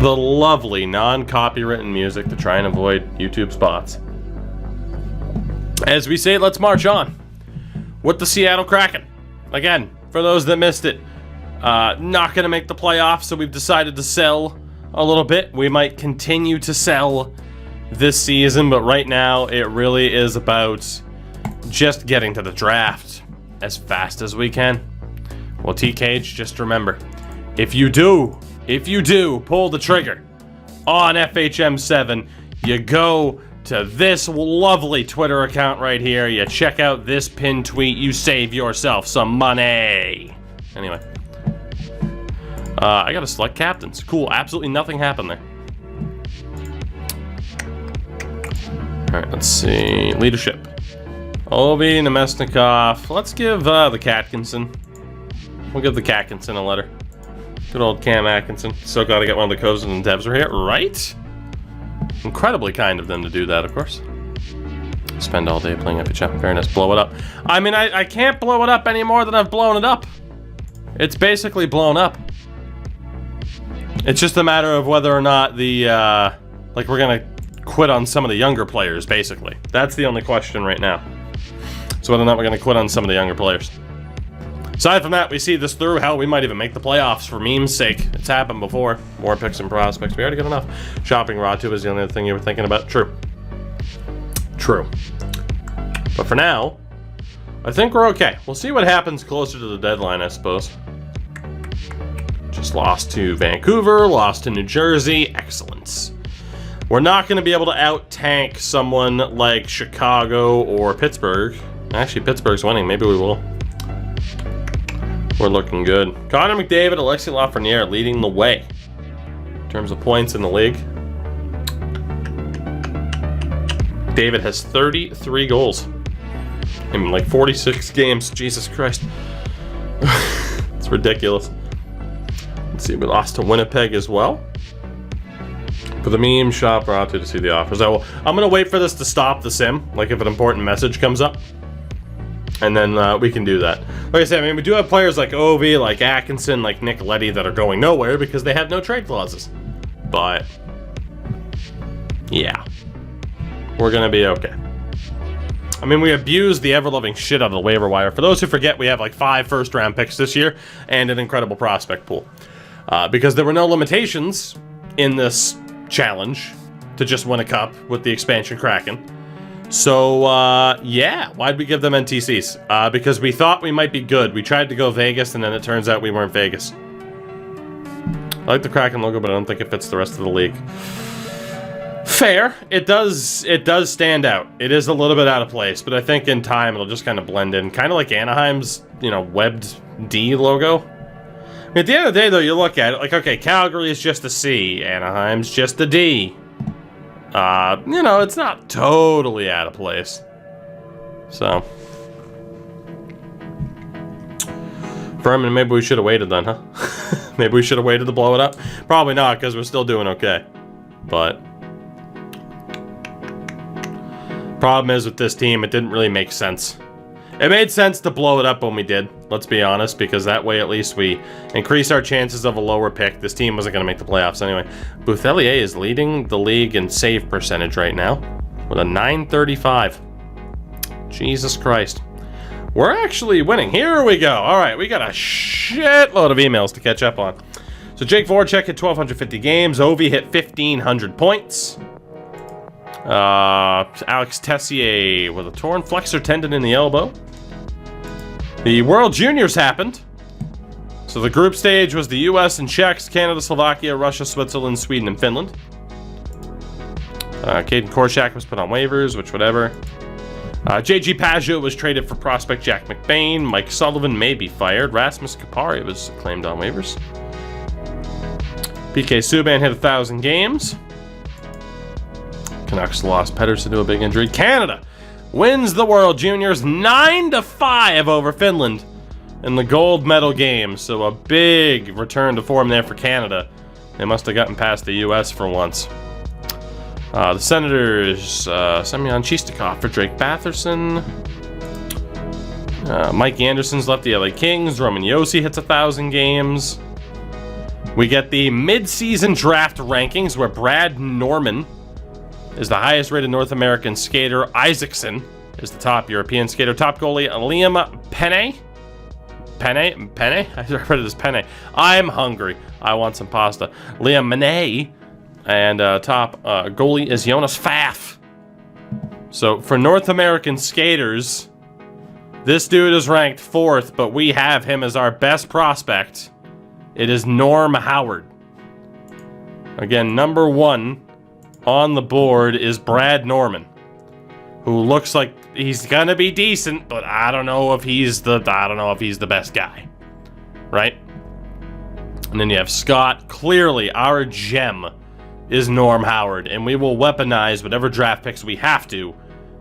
the lovely non-copywritten music to try and avoid YouTube spots. As we say, let's march on with the Seattle Kraken. Again, for those that missed it, not going to make the playoffs, so we've decided to sell a little bit. We might continue to sell this season, but right now it really is about just getting to the draft as fast as we can. Well, T-Cage, just remember, if you do pull the trigger on FHM7, you go to this lovely Twitter account right here, you check out this pinned tweet, you save yourself some money. Anyway, I gotta select captains. Cool, absolutely nothing happened there. Alright, let's see. Leadership. Ovi, Nemesnikov. Let's give the Katkinson. We'll give the Katkinson a letter. Good old Cam Atkinson. So glad I got one of the coaches and devs right here. Right? Incredibly kind of them to do that, of course. Spend all day playing FHM. Fairness, blow it up. I mean, I can't blow it up any more than I've blown it up. It's basically blown up. It's just a matter of whether or not the, like, we're gonna quit on some of the younger players, basically. That's the only question right now. So whether or not we're gonna quit on some of the younger players. Aside from that, we see this through. Hell, we might even make the playoffs for meme's sake. It's happened before. More picks and prospects. We already got enough. Shopping Ratu is the only other thing you were thinking about. True. True. But for now, I think we're okay. We'll see what happens closer to the deadline, I suppose. Just lost to Vancouver, lost to New Jersey. Excellent. We're not going to be able to out-tank someone like Chicago or Pittsburgh. Actually, Pittsburgh's winning. Maybe we will. We're looking good. Connor McDavid, Alexis Lafreniere leading the way in terms of points in the league. David has 33 goals in like 46 games. Jesus Christ. It's ridiculous. Let's see, we lost to Winnipeg as well. For the meme shop, we're out to see the offers. I'm going to wait for this to stop the sim, like if an important message comes up. And then we can do that. Like I said, I mean, we do have players like Ovi, like Atkinson, like Nick Leddy that are going nowhere because they have no trade clauses. But, yeah. We're going to be okay. I mean, we abused the ever-loving shit out of the waiver wire. For those who forget, we have like 5 first-round picks this year and an incredible prospect pool. Because there were no limitations in this challenge to just win a cup with the expansion Kraken. So, yeah, why'd we give them NTCs? Because we thought we might be good. We tried to go Vegas, and then it turns out we weren't Vegas. I like the Kraken logo, but I don't think it fits the rest of the league. Fair. It does stand out. It is a little bit out of place, but I think in time it'll just kind of blend in. Kind of like Anaheim's, you know, webbed D logo. At the end of the day, though, you look at it, like, okay, Calgary is just a C, Anaheim's just a D. You know, it's not totally out of place. So. Furman, maybe we should have waited then, huh? Maybe we should have waited to blow it up? Probably not, because we're still doing okay. But. Problem is with this team, it didn't really make sense. It made sense to blow it up when we did, let's be honest, because that way at least we increase our chances of a lower pick. This team wasn't going to make the playoffs anyway. Bouthelier is leading the league in save percentage right now with a 935. Jesus Christ. We're actually winning. Here we go. All right, we got a shitload of emails to catch up on. So Jake Voracek hit 1,250 games. Ovi hit 1,500 points. Alex Tessier with a torn flexor tendon in the elbow. The World Juniors happened. So the group stage was the US and Czechs, Canada, Slovakia, Russia, Switzerland, Sweden, and Finland. Caden Korshak was put on waivers, which whatever. JG Pajot was traded for prospect Jack McBain. Mike Sullivan may be fired. Rasmus Kapari was claimed on waivers. PK Subban hit 1,000 games. Canucks lost Pedersen to a big injury. Canada wins the World Juniors 9-5 over Finland in the gold medal game. So a big return to form there for Canada. They must have gotten past the US for once. The Senators, Semyon Chistikov for Drake Batherson. Mike Anderson's left the LA Kings. Roman Josi hits 1,000 games. We get the mid-season draft rankings where Brad Norman is the highest rated North American skater. Isaacson is the top European skater. Top goalie, Liam Penne. Penne? I read it as Penne. I'm hungry. I want some pasta. Liam Manet. And top goalie is Jonas Pfaff. So for North American skaters, this dude is ranked 4th, but we have him as our best prospect. It is Norm Howard. Again, number 1 on the board is Brad Norman, who looks like he's gonna be decent, but I don't know if he's the best guy, right? And then you have Scott. Clearly, our gem is Norm Howard, and we will weaponize whatever draft picks we have to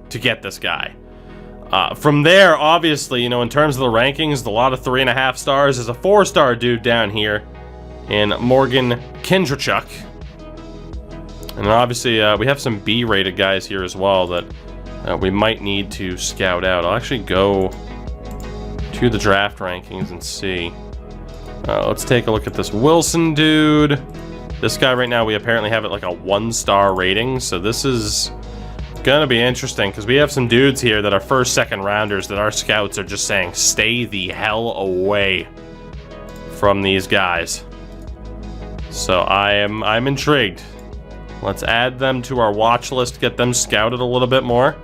get this guy. From there, obviously, you know, in terms of the rankings, a lot of 3.5 stars is a 4-star dude down here in Morgan Kindrachuk. And obviously, we have some B-rated guys here as well that we might need to scout out. I'll actually go to the draft rankings and see. Let's take a look at this Wilson dude. This guy right now, we apparently have it like a 1-star rating, so this is gonna be interesting because we have some dudes here that are first, second rounders that our scouts are just saying stay the hell away from these guys. So I'm intrigued. Let's add them to our watch list, get them scouted a little bit more.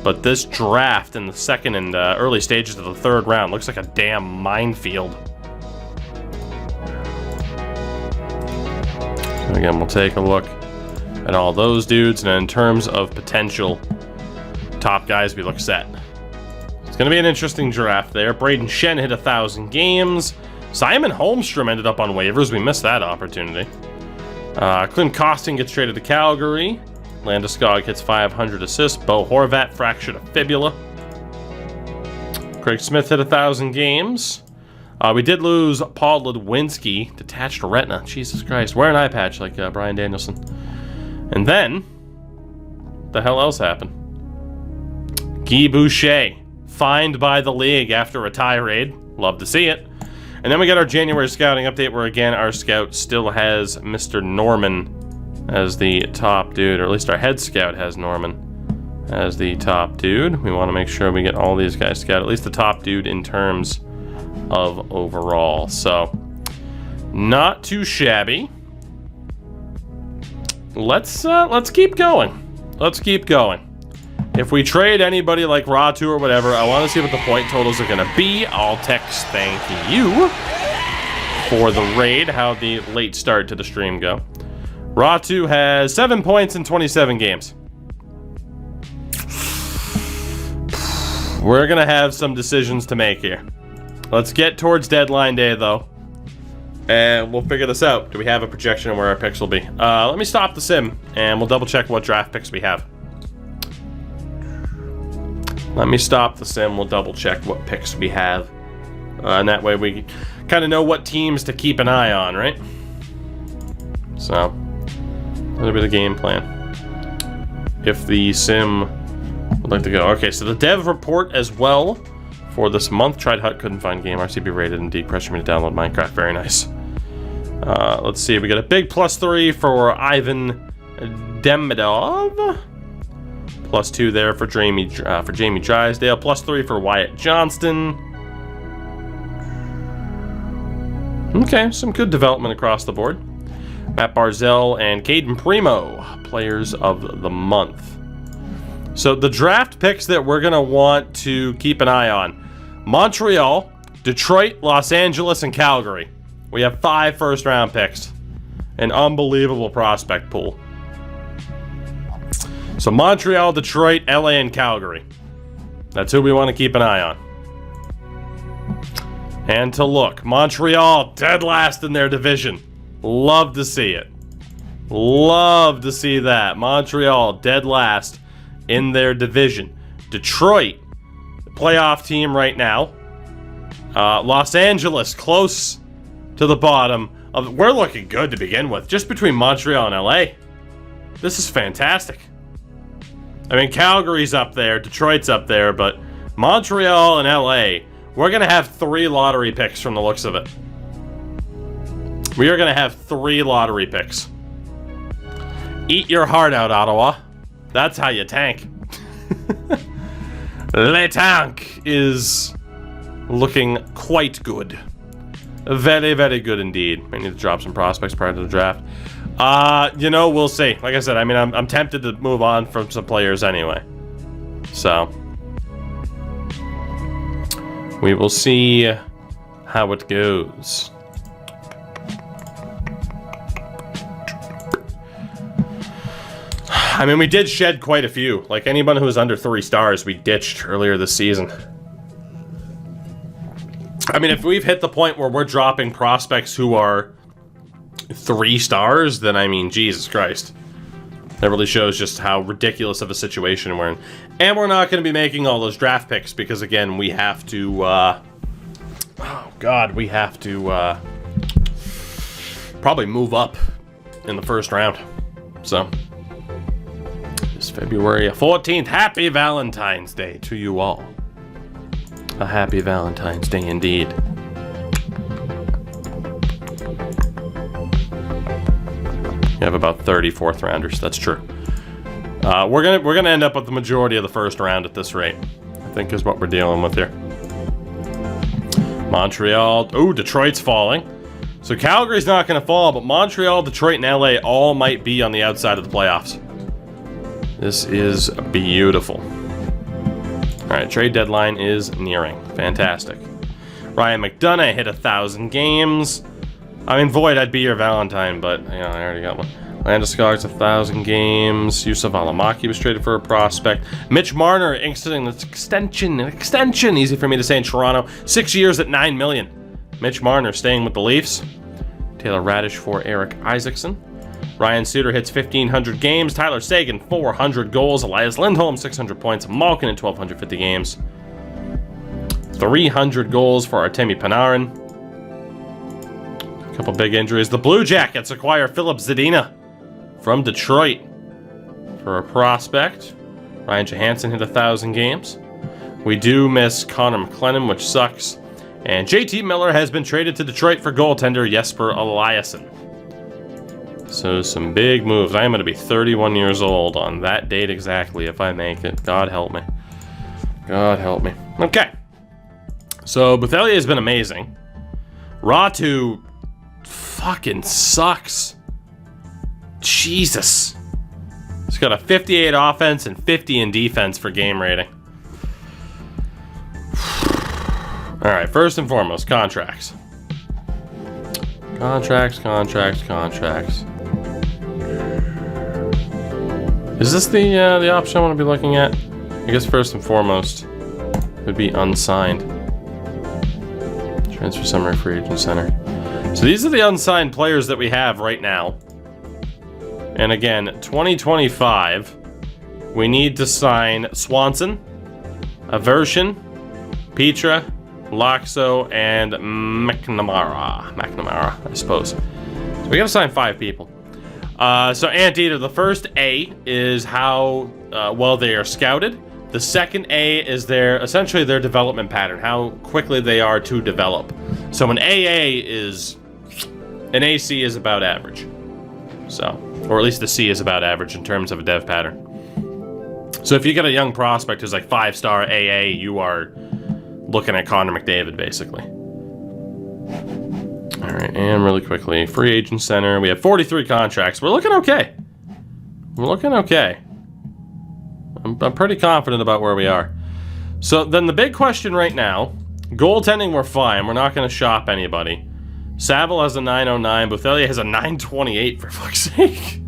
But this draft in the second and early stages of the 3rd round looks like a damn minefield. Again, we'll take a look at all those dudes, and in terms of potential top guys, we look set. It's going to be an interesting draft there. Braden Shen hit 1,000 games. Simon Holmstrom ended up on waivers. We missed that opportunity. Clint Costin gets traded to Calgary. Landeskog hits 500 assists. Bo Horvat fractured a fibula. Craig Smith hit 1,000 games. We did lose Paul Ludwinski, detached retina. Jesus Christ, wear an eye patch like Brian Danielson. And then, the hell else happened? Guy Boucher, fined by the league after a tirade. Love to see it. And then we got our January scouting update where, again, our scout still has Mr. Norman as the top dude, or at least our head scout has Norman as the top dude. We want to make sure we get all these guys scouted, at least the top dude in terms of overall. So, not too shabby. Let's keep going. Let's keep going. If we trade anybody like Ratu or whatever, I want to see what the point totals are going to be. I'll text thank you for the raid, how the late start to the stream go. Ratu has 7 points in 27 games. We're going to have some decisions to make here. Let's get towards deadline day, though, and we'll figure this out. Do we have a projection of where our picks will be? Let me stop the sim, and we'll double check what draft picks we have. Let me stop the sim, we'll double check what picks we have. And that way we kind of know what teams to keep an eye on, right? So, that'll be the game plan. If the sim would like to go. Okay, so the dev report as well for this month. Tried Hut, couldn't find game. RCB rated, indeed. Pressure me to download Minecraft. Very nice. Let's see. We got a big +3 for Ivan Demidov. +2 there for Jamie Drysdale. +3 for Wyatt Johnston. Okay, some good development across the board. Matt Barzell and Caden Primo, players of the month. So the draft picks that we're going to want to keep an eye on. Montreal, Detroit, Los Angeles, and Calgary. We have 5 first-round picks. An unbelievable prospect pool. So Montreal, Detroit, LA, and Calgary. That's who we want to keep an eye on. And to look, Montreal, dead last in their division. Love to see it. Love to see that. Montreal, dead last in their division. Detroit, the playoff team right now. Los Angeles, close to the bottom. We're looking good to begin with, just between Montreal and LA. This is fantastic. I mean, Calgary's up there, Detroit's up there, but Montreal and LA, we're going to have 3 lottery picks from the looks of it. We are going to have 3 lottery picks. Eat your heart out, Ottawa. That's how you tank. Le tank is looking quite good. Very, very good indeed. I need to drop some prospects prior to the draft. You know, we'll see. Like I said, I mean, I'm tempted to move on from some players anyway. So, we will see how it goes. I mean, we did shed quite a few. Like, anyone who was under 3 stars, we ditched earlier this season. I mean, if we've hit the point where we're dropping prospects who are 3 stars, then, I mean, Jesus Christ. That really shows just how ridiculous of a situation we're in. And we're not going to be making all those draft picks because, again, we have to, oh, God, we have to, probably move up in the first round. So, it's February 14th. Happy Valentine's Day to you all. A happy Valentine's Day indeed. You have about 30 fourth rounders. That's true. We're gonna end up with the majority of the first round at this rate, I think is what we're dealing with here. Montreal. Oh, Detroit's falling. So Calgary's not gonna fall, but Montreal, Detroit, and LA all might be on the outside of the playoffs. This is beautiful. Alright, trade deadline is nearing. Fantastic. Ryan McDonough hit 1,000 games. I mean, Void, I'd be your Valentine, but, you know, I already got one. Landeskog's 1,000 games. Yusuf Alamaki was traded for a prospect. Mitch Marner exiting an extension, easy for me to say in Toronto. 6 years at $9 million. Mitch Marner staying with the Leafs. Taylor Radish for Eric Isaacson. Ryan Suter hits 1,500 games. Tyler Seguin, 400 goals. Elias Lindholm, 600 points. Malkin in 1,250 games. 300 goals for Artemi Panarin. A couple big injuries. The Blue Jackets acquire Philip Zadina from Detroit for a prospect. Ryan Johansson hit 1,000 games. We do miss Connor McLennan, which sucks. And JT Miller has been traded to Detroit for goaltender Jesper Eliasson. So some big moves. I am going to be 31 years old on that date exactly if I make it. God help me. God help me. Okay. So Bouthelier has been amazing. Ratu fucking sucks. Jesus. He's got a 58 offense and 50 in defense for game rating. Alright, first and foremost, contracts. Contracts. Is this the option I want to be looking at? I guess first and foremost would be unsigned. Transfer summary, free agent center. So these are the unsigned players that we have right now. And again, 2025, we need to sign Swanson, Aversion, Petra, Loxo, and McNamara, I suppose. So we gotta sign 5 people. So Anteater, the first A is how well they are scouted. The second A is essentially their development pattern, how quickly they are to develop. So an AC is about average. So, or at least the C is about average in terms of a dev pattern. So if you get a young prospect who's like 5-star AA, you are looking at Connor McDavid, basically. All right, and really quickly, free agent center. We have 43 contracts. We're looking okay. I'm pretty confident about where we are. So then the big question right now, goaltending, we're fine. We're not going to shop anybody. Saville has a 909. Bouthelier has a 928, for fuck's sake.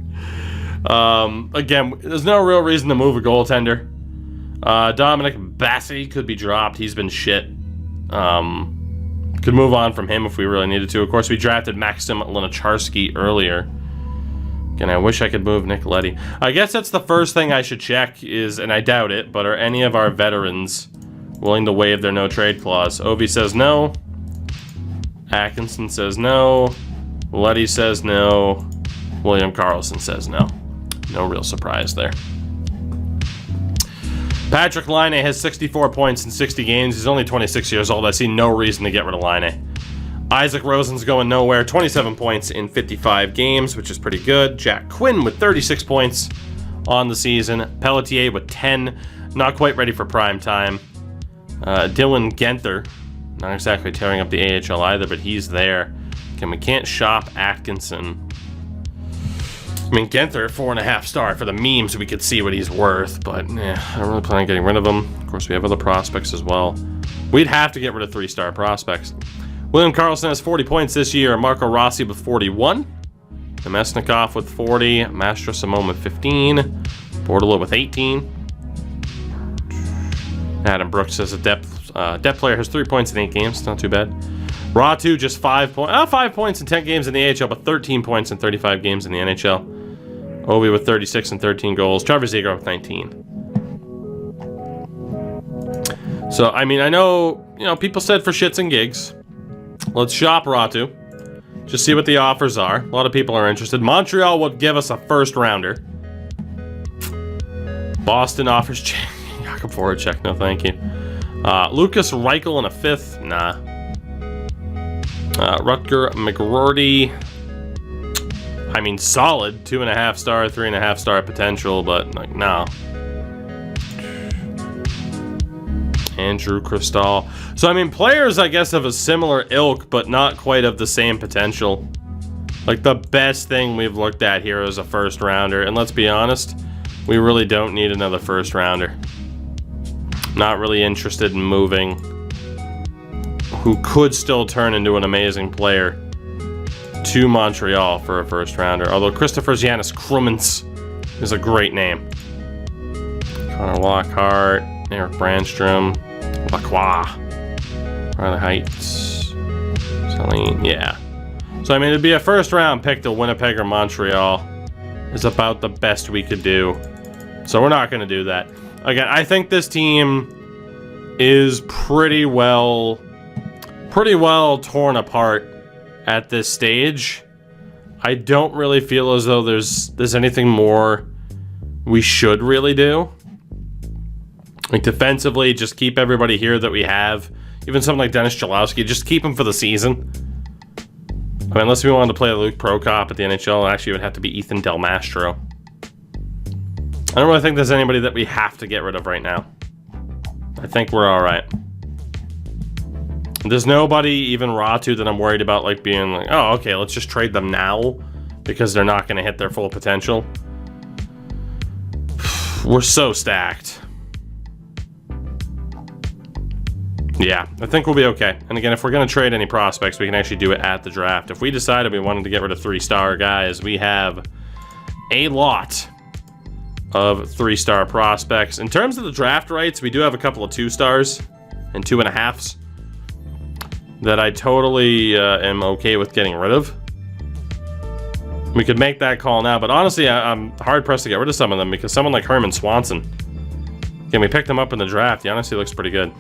Again, there's no real reason to move a goaltender. Dominic Bassi could be dropped. He's been shit. Could move on from him if we really needed to. Of course, we drafted Maxim Lunacharski earlier. Again, I wish I could move Nick Leddy. I guess that's the first thing I should check is, and I doubt it, but are any of our veterans willing to waive their no-trade clause? Ovi says no. Atkinson says no. Leddy says no. William Karlsson says no. No real surprise there. Patrick Laine has 64 points in 60 games. He's only 26 years old. I see no reason to get rid of Laine. Isaac Rosen's going nowhere. 27 points in 55 games, which is pretty good. Jack Quinn with 36 points on the season. Pelletier with 10. Not quite ready for prime time. Dylan Genther, not exactly tearing up the AHL either, but he's there. Okay, we can't shop Atkinson. I mean, Genther, 4.5 star. For the memes, we could see what he's worth, but I don't really plan on getting rid of him. Of course, we have other prospects as well. We'd have to get rid of 3-star prospects. William Karlsson has 40 points this year. Marco Rossi with 41. Nemesnikov with 40. Mastro Simone with 15. Bordelot with 18. Adam Brooks as a depth player has 3 points in 8 games. Not too bad. Ratu just 5 points. 5 points in 10 games in the AHL, but 13 points in 35 games in the NHL. Ovi with 36 and 13 goals. Trevor Zegras with 19. So, I mean, I know, people said for shits and gigs, let's shop Ratu. Just see what the offers are. A lot of people are interested. Montreal would give us a first rounder. Boston offers Jakob Voracek. No, thank you. Lucas Reichel in a 5th. Nah. Rutger McGroarty. I mean, solid. 2.5 star, 3.5 star potential, but like, no. Andrew Cristal. So, I mean, players, I guess, of a similar ilk, but not quite of the same potential. Like, the best thing we've looked at here is a first rounder. And let's be honest, we really don't need another first rounder. Not really interested in moving. Who could still turn into an amazing player to Montreal for a first rounder. Although Christopher Giannis Krummins is a great name. Connor Lockhart, Eric Brandstrom, Lacroix, Riley Heights, Celine, yeah. So, I mean, it'd be a first round pick to Winnipeg or Montreal is about the best we could do. So we're not going to do that. Again, I think this team is pretty well torn apart at this stage. I don't really feel as though there's anything more we should really do. Like, defensively, just keep everybody here that we have. Even something like Dennis Chalowski, just keep him for the season. I mean, unless we wanted to play Luke Prokop at the NHL, actually it would have to be Ethan Del Mastro. I don't really think there's anybody that we have to get rid of right now. I think we're all right. There's nobody, even Ratu, that I'm worried about, like, being like, oh, okay, let's just trade them now because they're not going to hit their full potential. We're so stacked. Yeah, I think we'll be okay. And again, if we're going to trade any prospects, we can actually do it at the draft. If we decided we wanted to get rid of 3-star guys, we have a lot of 3-star prospects. In terms of the draft rights, we do have a couple of 2-stars and 2.5s that I totally am okay with getting rid of. We could make that call now, but honestly, I'm hard-pressed to get rid of some of them because someone like Herman Swanson, again, we picked him up in the draft. He honestly looks pretty good.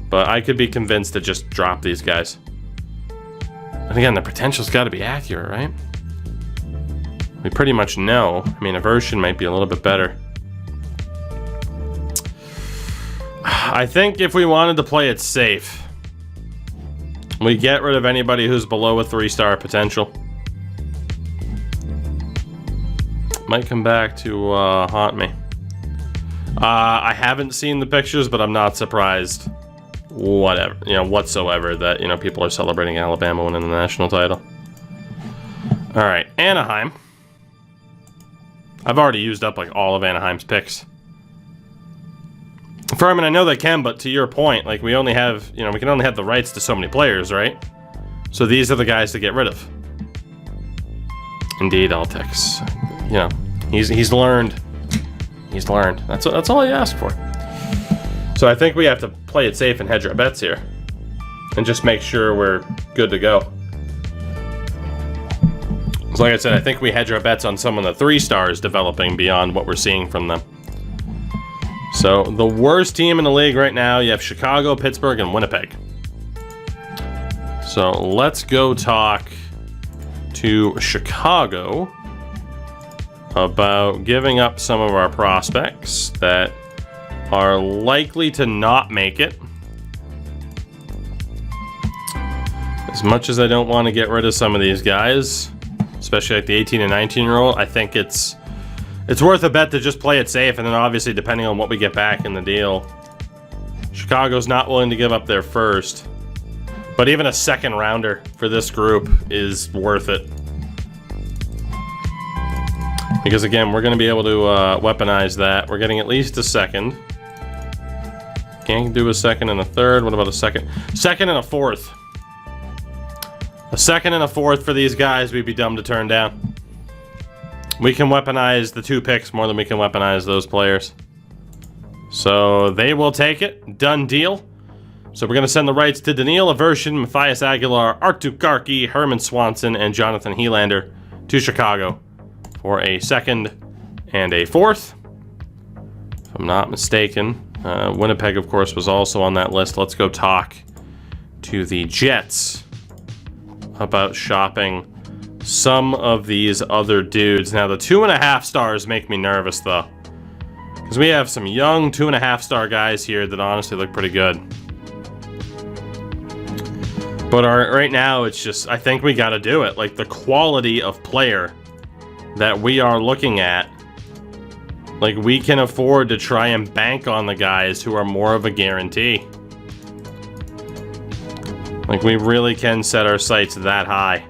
But I could be convinced to just drop these guys. And again, the potential's got to be accurate, right? We pretty much know. I mean, aversion might be a little bit better. I think if we wanted to play it safe, we get rid of anybody who's below a 3-star potential. Might come back to haunt me. I haven't seen the pictures, but I'm not surprised. Whatever, whatsoever that, people are celebrating Alabama winning the national title. All right, Anaheim. I've already used up like all of Anaheim's picks. Furman, I know they can, but to your point, like we only have, we can only have the rights to so many players, right? So these are the guys to get rid of. Indeed, Altex. He's learned. He's learned. That's all he asked for. So I think we have to play it safe and hedge our bets here. And just make sure we're good to go. So like I said, I think we hedge our bets on some of the 3-stars developing beyond what we're seeing from them. So the worst team in the league right now, you have Chicago, Pittsburgh, and Winnipeg. So let's go talk to Chicago about giving up some of our prospects that are likely to not make it. As much as I don't want to get rid of some of these guys, especially like the 18 and 19-year-old, I think it's worth a bet to just play it safe, and then obviously depending on what we get back in the deal. Chicago's not willing to give up their first, but even a second rounder for this group is worth it. Because again, we're going to be able to weaponize that. We're getting at least a second. Can't do a second and a third. What about a second? Second and a fourth. A second and a fourth for these guys we'd be dumb to turn down. We can weaponize the 2 picks more than we can weaponize those players. So they will take it. Done deal. So we're going to send the rights to Daniil Aversion, Matthias Aguilar, Artur Garkey, Herman Swanson, and Jonathan Helander to Chicago for a second and a fourth, if I'm not mistaken. Winnipeg, of course, was also on that list. Let's go talk to the Jets about shopping some of these other dudes. Now, the 2.5 stars make me nervous, though, because we have some young 2.5 star guys here that honestly look pretty good. But right now, it's just, I think we got to do it. Like, the quality of player that we are looking at, like, we can afford to try and bank on the guys who are more of a guarantee. Like, we really can set our sights that high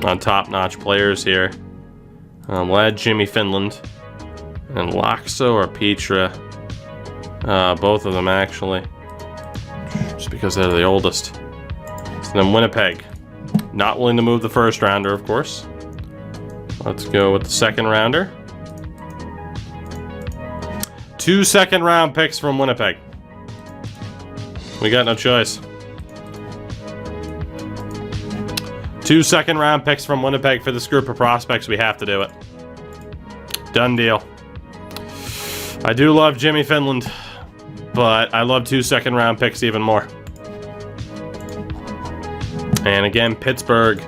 on top-notch players here. We'll add Jimmy Finland and Laxo or Petra. Both of them, actually. Just because they're the oldest. So then Winnipeg. Not willing to move the first rounder, of course. Let's go with the second rounder. 2 second-round picks from Winnipeg. We got no choice. 2 second-round picks from Winnipeg for this group of prospects. We have to do it. Done deal. I do love Jimmy Finland, but I love 2 second-round picks even more. And again, Pittsburgh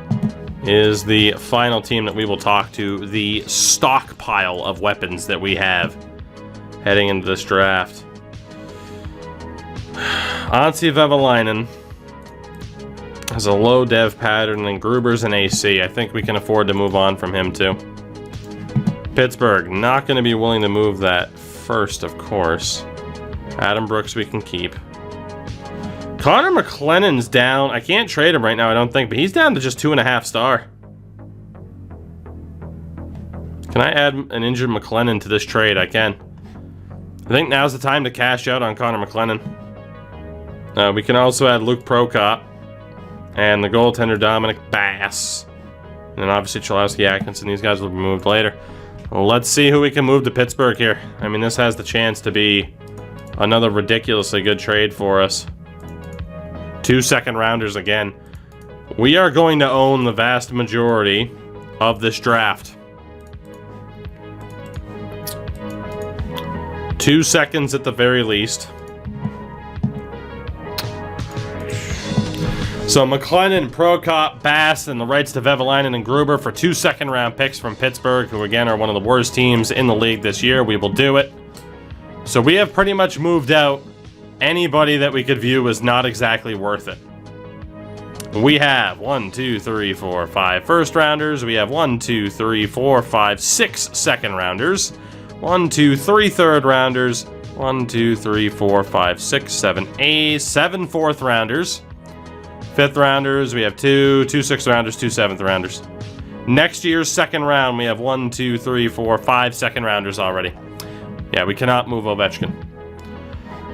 is the final team that we will talk to. The stockpile of weapons that we have heading into this draft. Anssi Vehviläinen has a low dev pattern, and Gruber's an AC. I think we can afford to move on from him too. Pittsburgh, not going to be willing to move that first, of course. Adam Brooks we can keep. Connor McLennan's down. I can't trade him right now, I don't think, but he's down to just 2.5 star. Can I add an injured McLennan to this trade? I can. I think now's the time to cash out on Connor McLennan. We can also add Luke Prokop and the goaltender Dominic Bass. And then obviously Cholowski Atkinson. These guys will be moved later. Well, let's see who we can move to Pittsburgh here. I mean, this has the chance to be another ridiculously good trade for us. 2 second rounders again. We are going to own the vast majority of this draft. 2 seconds at the very least. So McLennan, Prokop, Bass, and the rights to Vehviläinen and Gruber for 2 second-round picks from Pittsburgh, who again are one of the worst teams in the league this year. We will do it. So we have pretty much moved out anybody that we could view as not exactly worth it. We have 1, 2, 3, 4, 5 first rounders. We have 1, 2, 3, 4, 5, 6 second rounders. 1, 2, 3 third rounders. 1, 2, 3, 4, 5, 6, 7 fourth rounders. Fifth rounders, we have 2 sixth rounders, 2 seventh rounders. Next year's second round, we have 1, 2, 3, 4, 5 second rounders already. Yeah, we cannot move Ovechkin.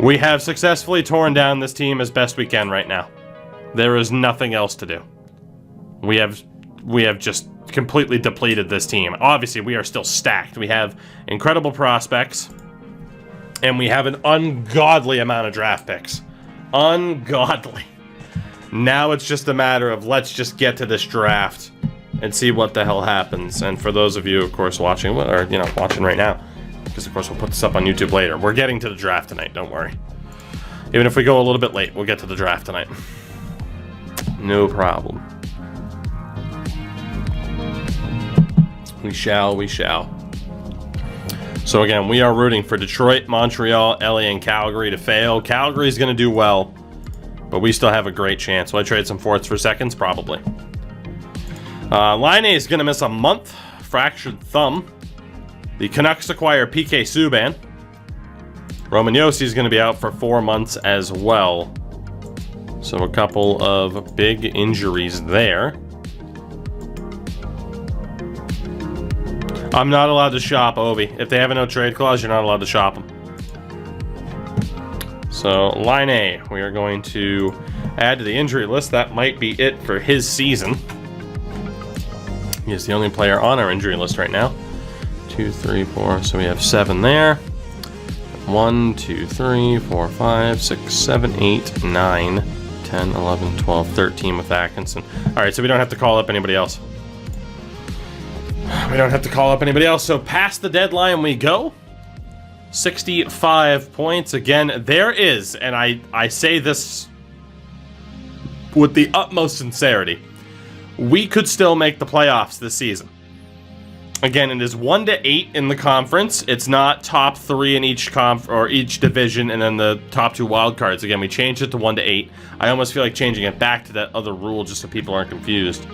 We have successfully torn down this team as best we can right now. There is nothing else to do. We have just completely depleted this team. Obviously, we are still stacked. We have incredible prospects, and we have an ungodly amount of draft picks. Ungodly. Now it's just a matter of let's just get to this draft and see what the hell happens. And for those of you, of course, watching, or watching right now, because of course we'll put this up on YouTube later. We're getting to the draft tonight, don't worry. Even if we go a little bit late, we'll get to the draft tonight. No problem. We shall. So again, we are rooting for Detroit, Montreal, LA, and Calgary to fail. Calgary's going to do well, But we still have a great chance. Will I trade some fourths for seconds? Probably. Line A is going to miss a month. Fractured thumb. The Canucks acquire PK Subban. Roman Josi is going to be out for 4 months as well. So a couple of big injuries there. I'm not allowed to shop Ovi. If they have a no trade clause, you're not allowed to shop them. So line A, we are going to add to the injury list. That might be it for his season. He is the only player on our injury list right now. 2, 3, 4. So we have 7 there. 1, 2, 3, 4, 5, 6, 7, 8, 9, 10, 11, 12, 13 with Atkinson. All right, so we don't have to call up anybody else. We don't have to call up anybody else. So past the deadline we go. 65 points. Again, there is, and I say this with the utmost sincerity, we could still make the playoffs this season. Again, it is 1 to 8 in the conference. It's not top 3 in each each division and then the top 2 wild cards. Again, we changed it to 1 to 8. I almost feel like changing it back to that other rule just so people aren't confused.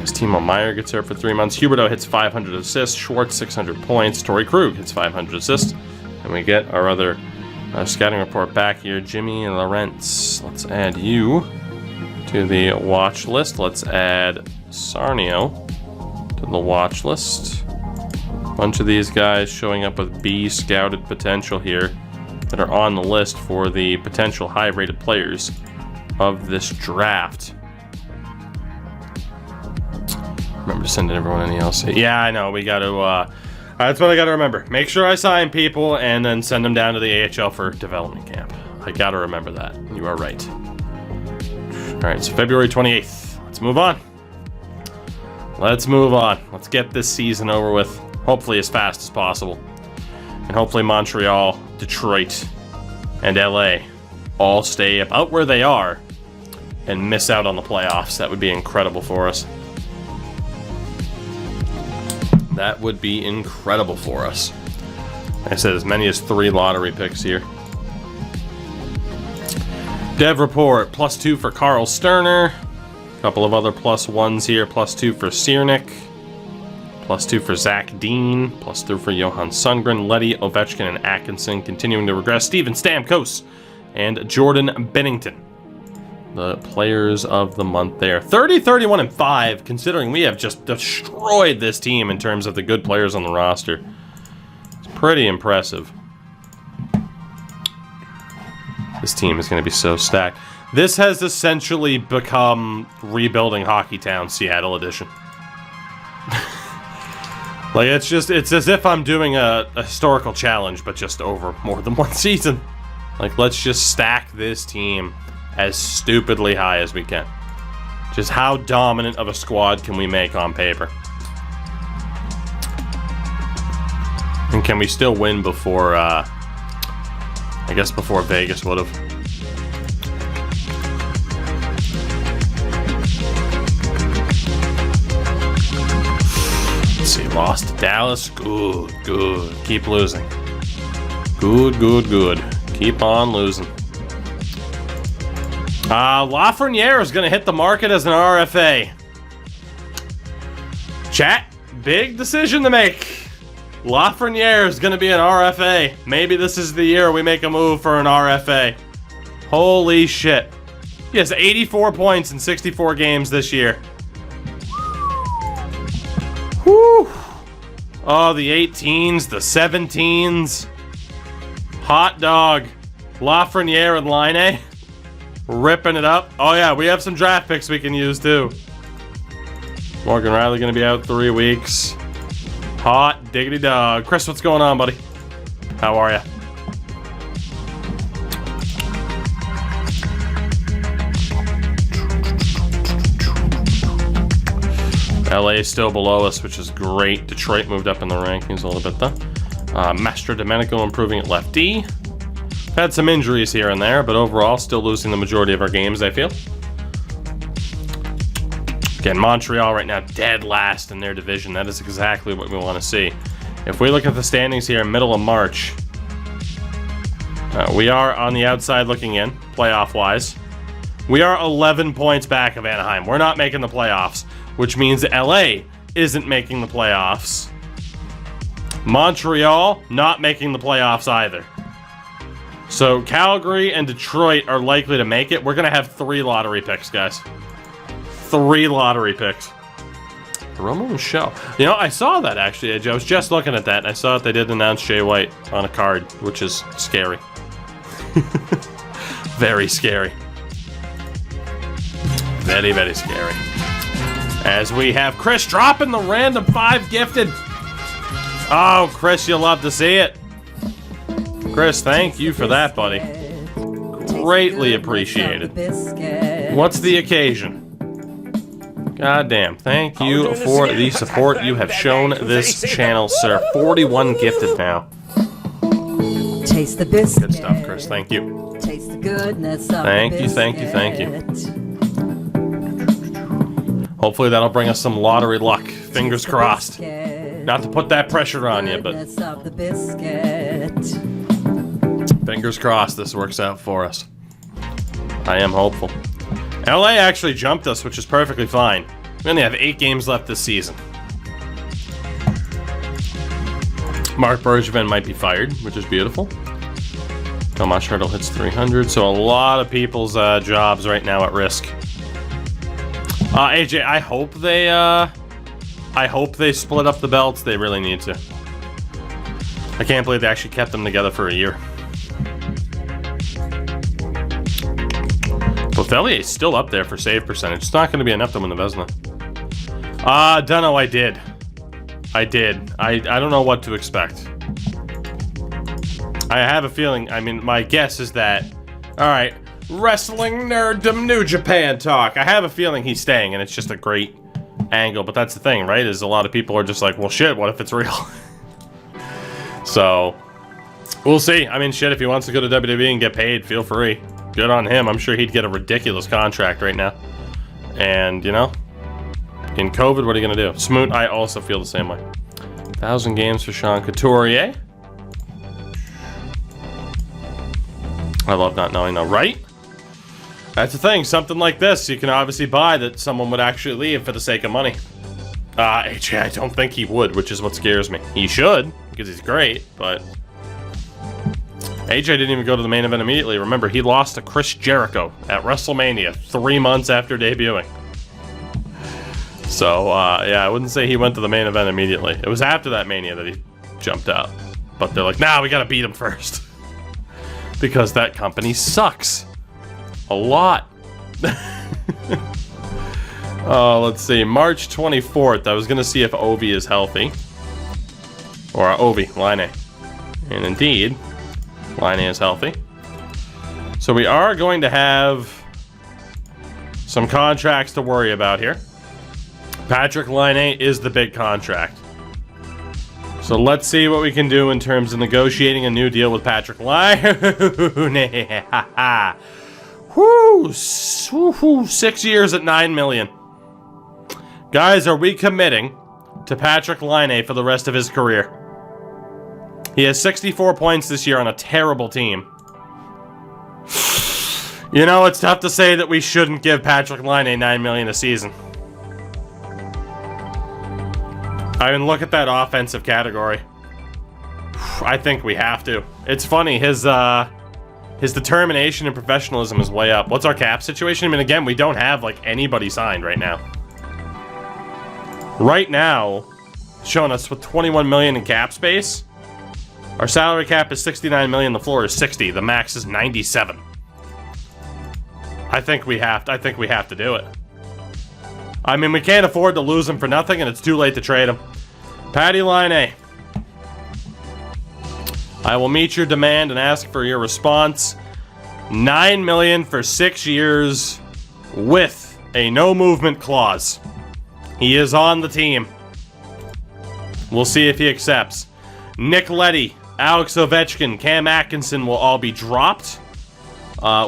As Timo Meier gets here for 3 months. Huberdeau hits 500 assists. Schwartz 600 points. Torrey Krug hits 500 assists. And we get our other scouting report back here. Jimmy Lorentz. Let's add you to the watch list. Let's add Sarnio to the watch list. A bunch of these guys showing up with B scouted potential here that are on the list for the potential high-rated players of this draft. Remember sending everyone any else. Yeah, I know. We got to. That's what I got to remember. Make sure I sign people and then send them down to the AHL for development camp. I got to remember that. You are right. All right, so February 28th. Let's move on. Let's move on. Let's get this season over with, hopefully as fast as possible. And hopefully Montreal, Detroit, and LA all stay about where they are and miss out on the playoffs. That would be incredible for us. That would be incredible for us. Like I said, as many as 3 lottery picks here. Dev report, +2 for Carl Sterner. A couple of other +1s here. +2 for Ciernik. +2 for Zach Dean. +3 for Johan Sundgren, Leddy, Ovechkin, and Atkinson. Continuing to regress, Steven Stamkos and Jordan Bennington. The players of the month there. 30, 31, and 5, considering we have just destroyed this team in terms of the good players on the roster. It's pretty impressive. This team is going to be so stacked. This has essentially become Rebuilding Hockey Town Seattle edition. Like, it's as if I'm doing a historical challenge, but just over more than one season. Like, let's just stack this team as stupidly high as we can. Just how dominant of a squad can we make on paper? And can we still win before, I guess before Vegas would have. Let's see, lost to Dallas. Good, good. Keep losing. Good, good, good. Keep on losing. Lafreniere is going to hit the market as an RFA. Chat, big decision to make. Lafreniere is going to be an RFA. Maybe this is the year we make a move for an RFA. Holy shit. He has 84 points in 64 games this year. Whew. Oh, the 18s, the 17s. Hot dog. Lafreniere and Line A. Ripping it up. Oh yeah, we have some draft picks we can use too. Morgan Riley gonna be out 3 weeks. Hot diggity dog. Chris, what's going on, buddy? How are ya? LA is still below us, which is great. Detroit moved up in the rankings a little bit though. Master Domenico improving at left D. Had some injuries here and there, but overall still losing the majority of our games, I feel. Again, Montreal right now dead last in their division. That is exactly what we want to see. If we look at the standings here, middle of March, We are on the outside looking in, playoff-wise. We are 11 points back of Anaheim. We're not making the playoffs, which means LA isn't making the playoffs. Montreal, not making the playoffs either. So Calgary and Detroit are likely to make it. We're going to have 3 lottery picks, guys. 3 lottery picks. Romo and Show. You know, I saw that actually, Edge. I was just looking at that, and I saw that they did announce Jay White on a card, which is scary. Very scary. Very, very scary. As we have Chris dropping the random 5 gifted. Oh, Chris, you'll love to see it. Chris, thank you for that, buddy. Greatly appreciated. What's the occasion? God damn. Thank you for the support you have shown this channel, sir. 41 gifted now. Taste the biscuit. Good stuff, Chris. Thank you. Taste the goodness of Thank you, thank you, thank you. Hopefully that'll bring us some lottery luck. Fingers crossed. Not to put that pressure on you, but fingers crossed this works out for us. I am hopeful. LA actually jumped us, which is perfectly fine. We only have 8 games left this season. Mark Bergevin might be fired, which is beautiful. Tomas Hertl hits 300, so a lot of people's jobs right now at risk. AJ, I hope they split up the belts. They really need to. I can't believe they actually kept them together for a year. Bothellier's still up there for save percentage. It's not going to be enough to win the Vezina. Dunno, I did. I don't know what to expect. I have a feeling, I mean, my guess is that... Alright, wrestling nerddom New Japan talk. I have a feeling he's staying, and it's just a great angle. But that's the thing, right? Is a lot of people are just like, well, shit, what if it's real? So, we'll see. I mean, shit, if he wants to go to WWE and get paid, feel free. Good on him. I'm sure he'd get a ridiculous contract right now. And, you know, in COVID, what are you going to do? Smoot, I also feel the same way. 1,000 games for Sean Couturier. I love not knowing though, right? That's the thing. Something like this, you can obviously buy that someone would actually leave for the sake of money. AJ, I don't think he would, which is what scares me. He should, because he's great, but... AJ didn't even go to the main event immediately. Remember, he lost to Chris Jericho at WrestleMania 3 months after debuting. So, yeah, I wouldn't say he went to the main event immediately. It was after that Mania that he jumped out. But they're like, nah, we gotta beat him first. Because that company sucks. A lot. Let's see. March 24th. I was going to see if Ovi is healthy. Or Ovi, Line. And indeed, Line is healthy. So we are going to have some contracts to worry about here. Patrick Line is the big contract. So let's see what we can do in terms of negotiating a new deal with Patrick Line. Woo! 6 years at $9 million. Guys, are we committing to Patrick Line for the rest of his career? He has 64 points this year on a terrible team. You know, it's tough to say that we shouldn't give Patrick Line $9 million a season. I mean, look at that offensive category. I think we have to. It's funny, his determination and professionalism is way up. What's our cap situation? I mean, again, we don't have, like, anybody signed right now. Right now, showing us with $21 million in cap space. Our salary cap is $69 million, the floor is $60, the max is $97. I think we have to do it. I mean, we can't afford to lose him for nothing, and it's too late to trade him. Patty Line. I will meet your demand and ask for your response. $9 million for 6 years with a no movement clause. He is on the team. We'll see if he accepts. Nick Leddy, Alex Ovechkin, Cam Atkinson will all be dropped.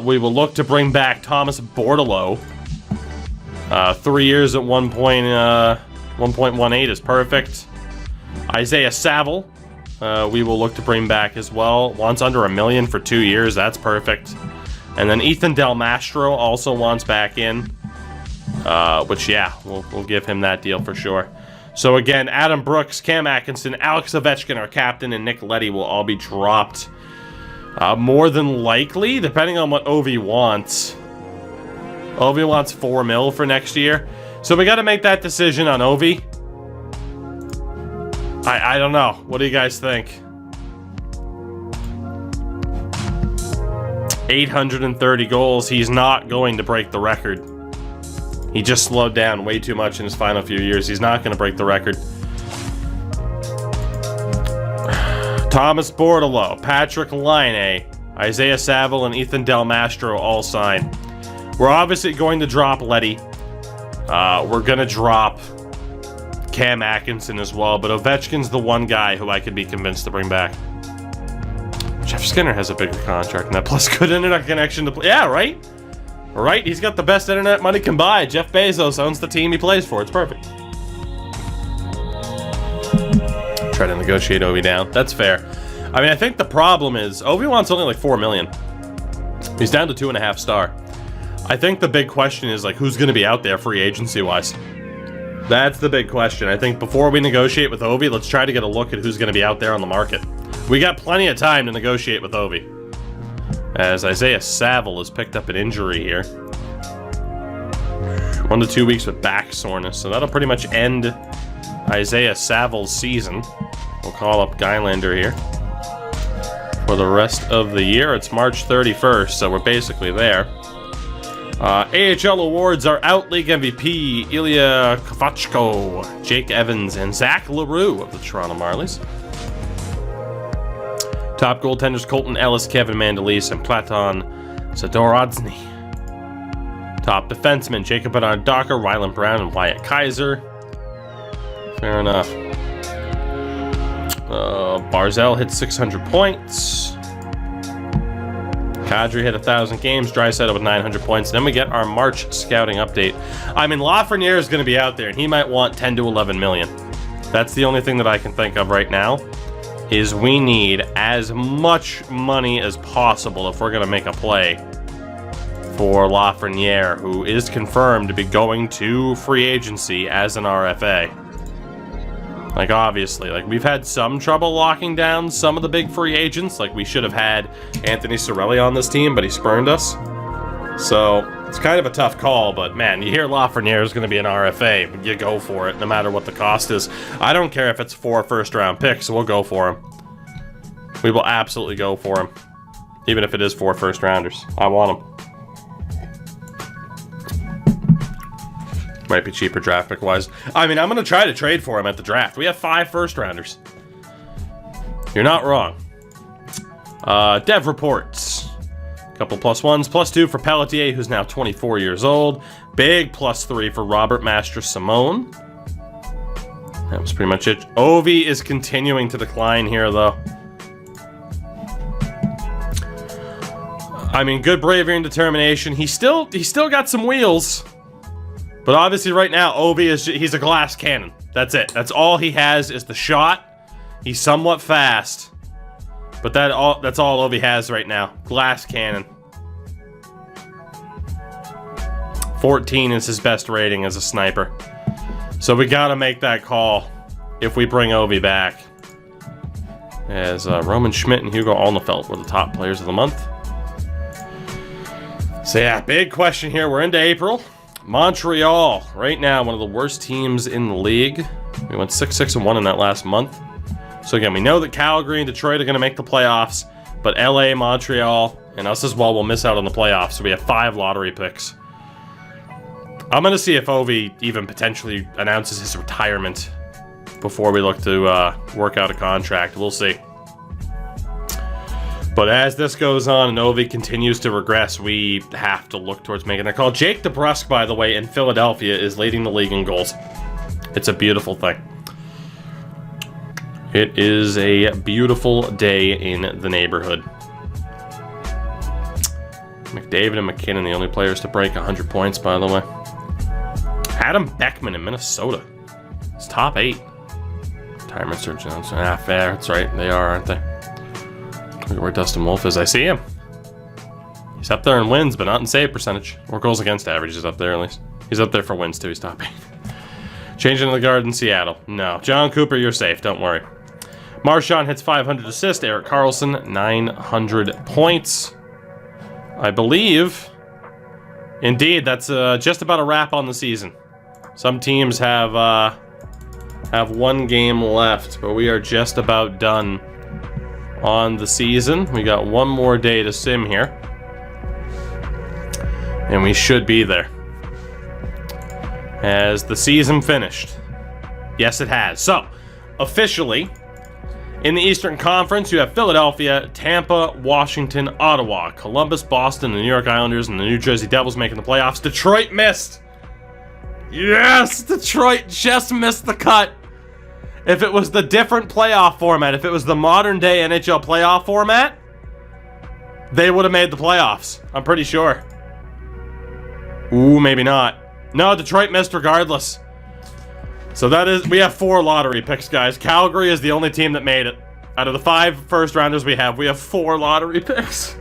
We will look to bring back Thomas Bordeleau. 3 years at 1.18 is perfect. Isaiah Saville, we will look to bring back as well. Wants under $1 million for 2 years. That's perfect. And then Ethan Del Mastro also wants back in. Which, yeah, we'll give him that deal for sure. So again, Adam Brooks, Cam Atkinson, Alex Ovechkin, our captain, and Nick Leddy will all be dropped. More than likely, depending on what Ovi wants. Ovi wants $4 million for next year. So we got to make that decision on Ovi. I don't know. What do you guys think? 830 goals. He's not going to break the record. He just slowed down way too much in his final few years. He's not going to break the record. Thomas Bordeleau, Patrick Laine, Isaiah Saville, and Ethan Del Mastro all signed. We're obviously going to drop Leddy. We're going to drop Cam Atkinson as well, but Ovechkin's the one guy who I could be convinced to bring back. Jeff Skinner has a bigger contract than that, plus good internet connection to play. Yeah, right? Right? He's got the best internet money can buy. Jeff Bezos owns the team he plays for. It's perfect. Try to negotiate Ovi down. That's fair. I mean, I think the problem is Ovi wants only like $4 million. He's down to 2.5 star. I think the big question is like who's going to be out there free agency wise. That's the big question. I think before we negotiate with Ovi, let's try to get a look at who's going to be out there on the market. We got plenty of time to negotiate with Ovi. As Isaiah Saville has picked up an injury here. 1 to 2 weeks with back soreness. So that'll pretty much end Isaiah Saville's season. We'll call up Gylander here. For the rest of the year, it's March 31st, so we're basically there. AHL awards are out. League MVP Ilya Kovalchko, Jake Evans, and Zach LaRue of the Toronto Marlies. Top goaltenders Colton Ellis, Kevin Mandolese, and Platon Zadorozny. Top defensemen Jacob Bernard Docker, Ryland Brown, and Wyatt Kaiser. Fair enough. Barzell hit 600 points. Kadri hit 1,000 games. Draisaitl with 900 points. Then we get our March scouting update. I mean, Lafreniere is going to be out there, and he might want 10 to 11 million. That's the only thing that I can think of right now, is we need as much money as possible if we're going to make a play for Lafreniere, who is confirmed to be going to free agency as an RFA. Like, obviously, like, we've had some trouble locking down some of the big free agents. Like, we should have had Anthony Cirelli on this team, but he spurned us. So, it's kind of a tough call, but, man, you hear Lafreniere is going to be an RFA, you go for it, no matter what the cost is. I don't care if it's 4 first-round picks, so we'll go for him. We will absolutely go for him. Even if it is 4 first-rounders. I want him. Might be cheaper draft pick wise. I mean, I'm going to try to trade for him at the draft. We have 5 first rounders. You're not wrong. Dev reports. Couple +1s. +2 for Pelletier, who's now 24 years old. Big +3 for Robert Master-Simone. That was pretty much it. Ovi is continuing to decline here, though. I mean, good bravery and determination. He's still got some wheels. But obviously right now, Ovi he's a glass cannon. That's it. That's all he has is the shot. He's somewhat fast. But that's all Ovi has right now. Glass cannon. 14 is his best rating as a sniper. So we gotta make that call if we bring Ovi back. As Roman Schmidt and Hugo Alnefelt were the top players of the month. So yeah, big question here. We're into April. Montreal, right now, one of the worst teams in the league. We went 6-6-1 in that last month. So again, we know that Calgary and Detroit are going to make the playoffs, but LA, Montreal, and us as well will miss out on the playoffs. So we have 5 lottery picks. I'm going to see if Ovi even potentially announces his retirement before we look to work out a contract. We'll see. But as this goes on and Ovi continues to regress, we have to look towards making a call. Jake DeBrusk, by the way, in Philadelphia is leading the league in goals. It's a beautiful thing. It is a beautiful day in the neighborhood. McDavid and McKinnon, the only players to break 100 points, by the way. Adam Beckman in Minnesota. It's top 8. Heimer, Sir Jones. Ah, fair. That's right. They are, aren't they? Look at where Dustin Wolf is. I see him. He's up there in wins, but not in save percentage. Or goals against average is up there, at least. He's up there for wins, too. He's topping. Changing the guard in Seattle. No. John Cooper, you're safe. Don't worry. Marchand hits 500 assists. Erik Karlsson, 900 points. I believe... Indeed, that's just about a wrap on the season. Some teams have one game left, but we are just about done on the season. We got one more day to sim here, and we should be there. Has the season finished? Yes, it has. So, officially, in the Eastern Conference, you have Philadelphia, Tampa, Washington, Ottawa, Columbus, Boston, the New York Islanders, and the New Jersey Devils making the playoffs. Detroit missed! Yes! Detroit just missed the cut! If it was the different playoff format, if it was the modern-day NHL playoff format, they would have made the playoffs. I'm pretty sure. Ooh, maybe not. No, Detroit missed regardless. So that is, we have 4 lottery picks, guys. Calgary is the only team that made it. Out of the 5 first-rounders we have 4 lottery picks.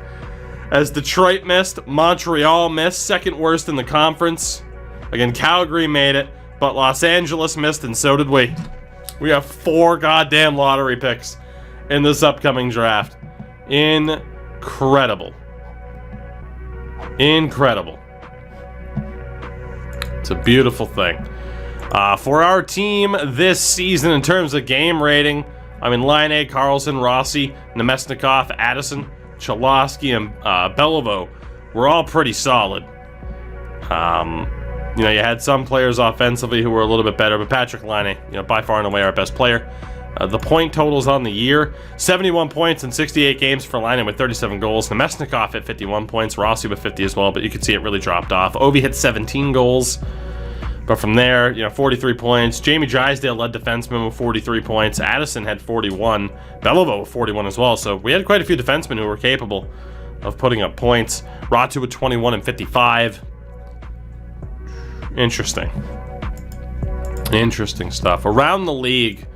As Detroit missed, Montreal missed, second worst in the conference. Again, Calgary made it, but Los Angeles missed, and so did we. We have 4 goddamn lottery picks in this upcoming draft. Incredible. Incredible. It's a beautiful thing. For our team this season, in terms of game rating, I mean, Laine, Karlsson, Rossi, Nemesnikov, Addison, Cholowski, and Beliveau were all pretty solid. You know, you had some players offensively who were a little bit better, but Patrick Laine, you know, by far and away our best player. The point totals on the year, 71 points in 68 games for Laine with 37 goals. Nemesnikov hit 51 points, Rossi with 50 as well, but you can see it really dropped off. Ovi hit 17 goals. But from there, you know, 43 points. Jamie Drysdale led defenseman with 43 points. Addison had 41. Beliveau with 41 as well. So we had quite a few defensemen who were capable of putting up points. Ratu with 21 and 55. Interesting. Interesting stuff. Around the league,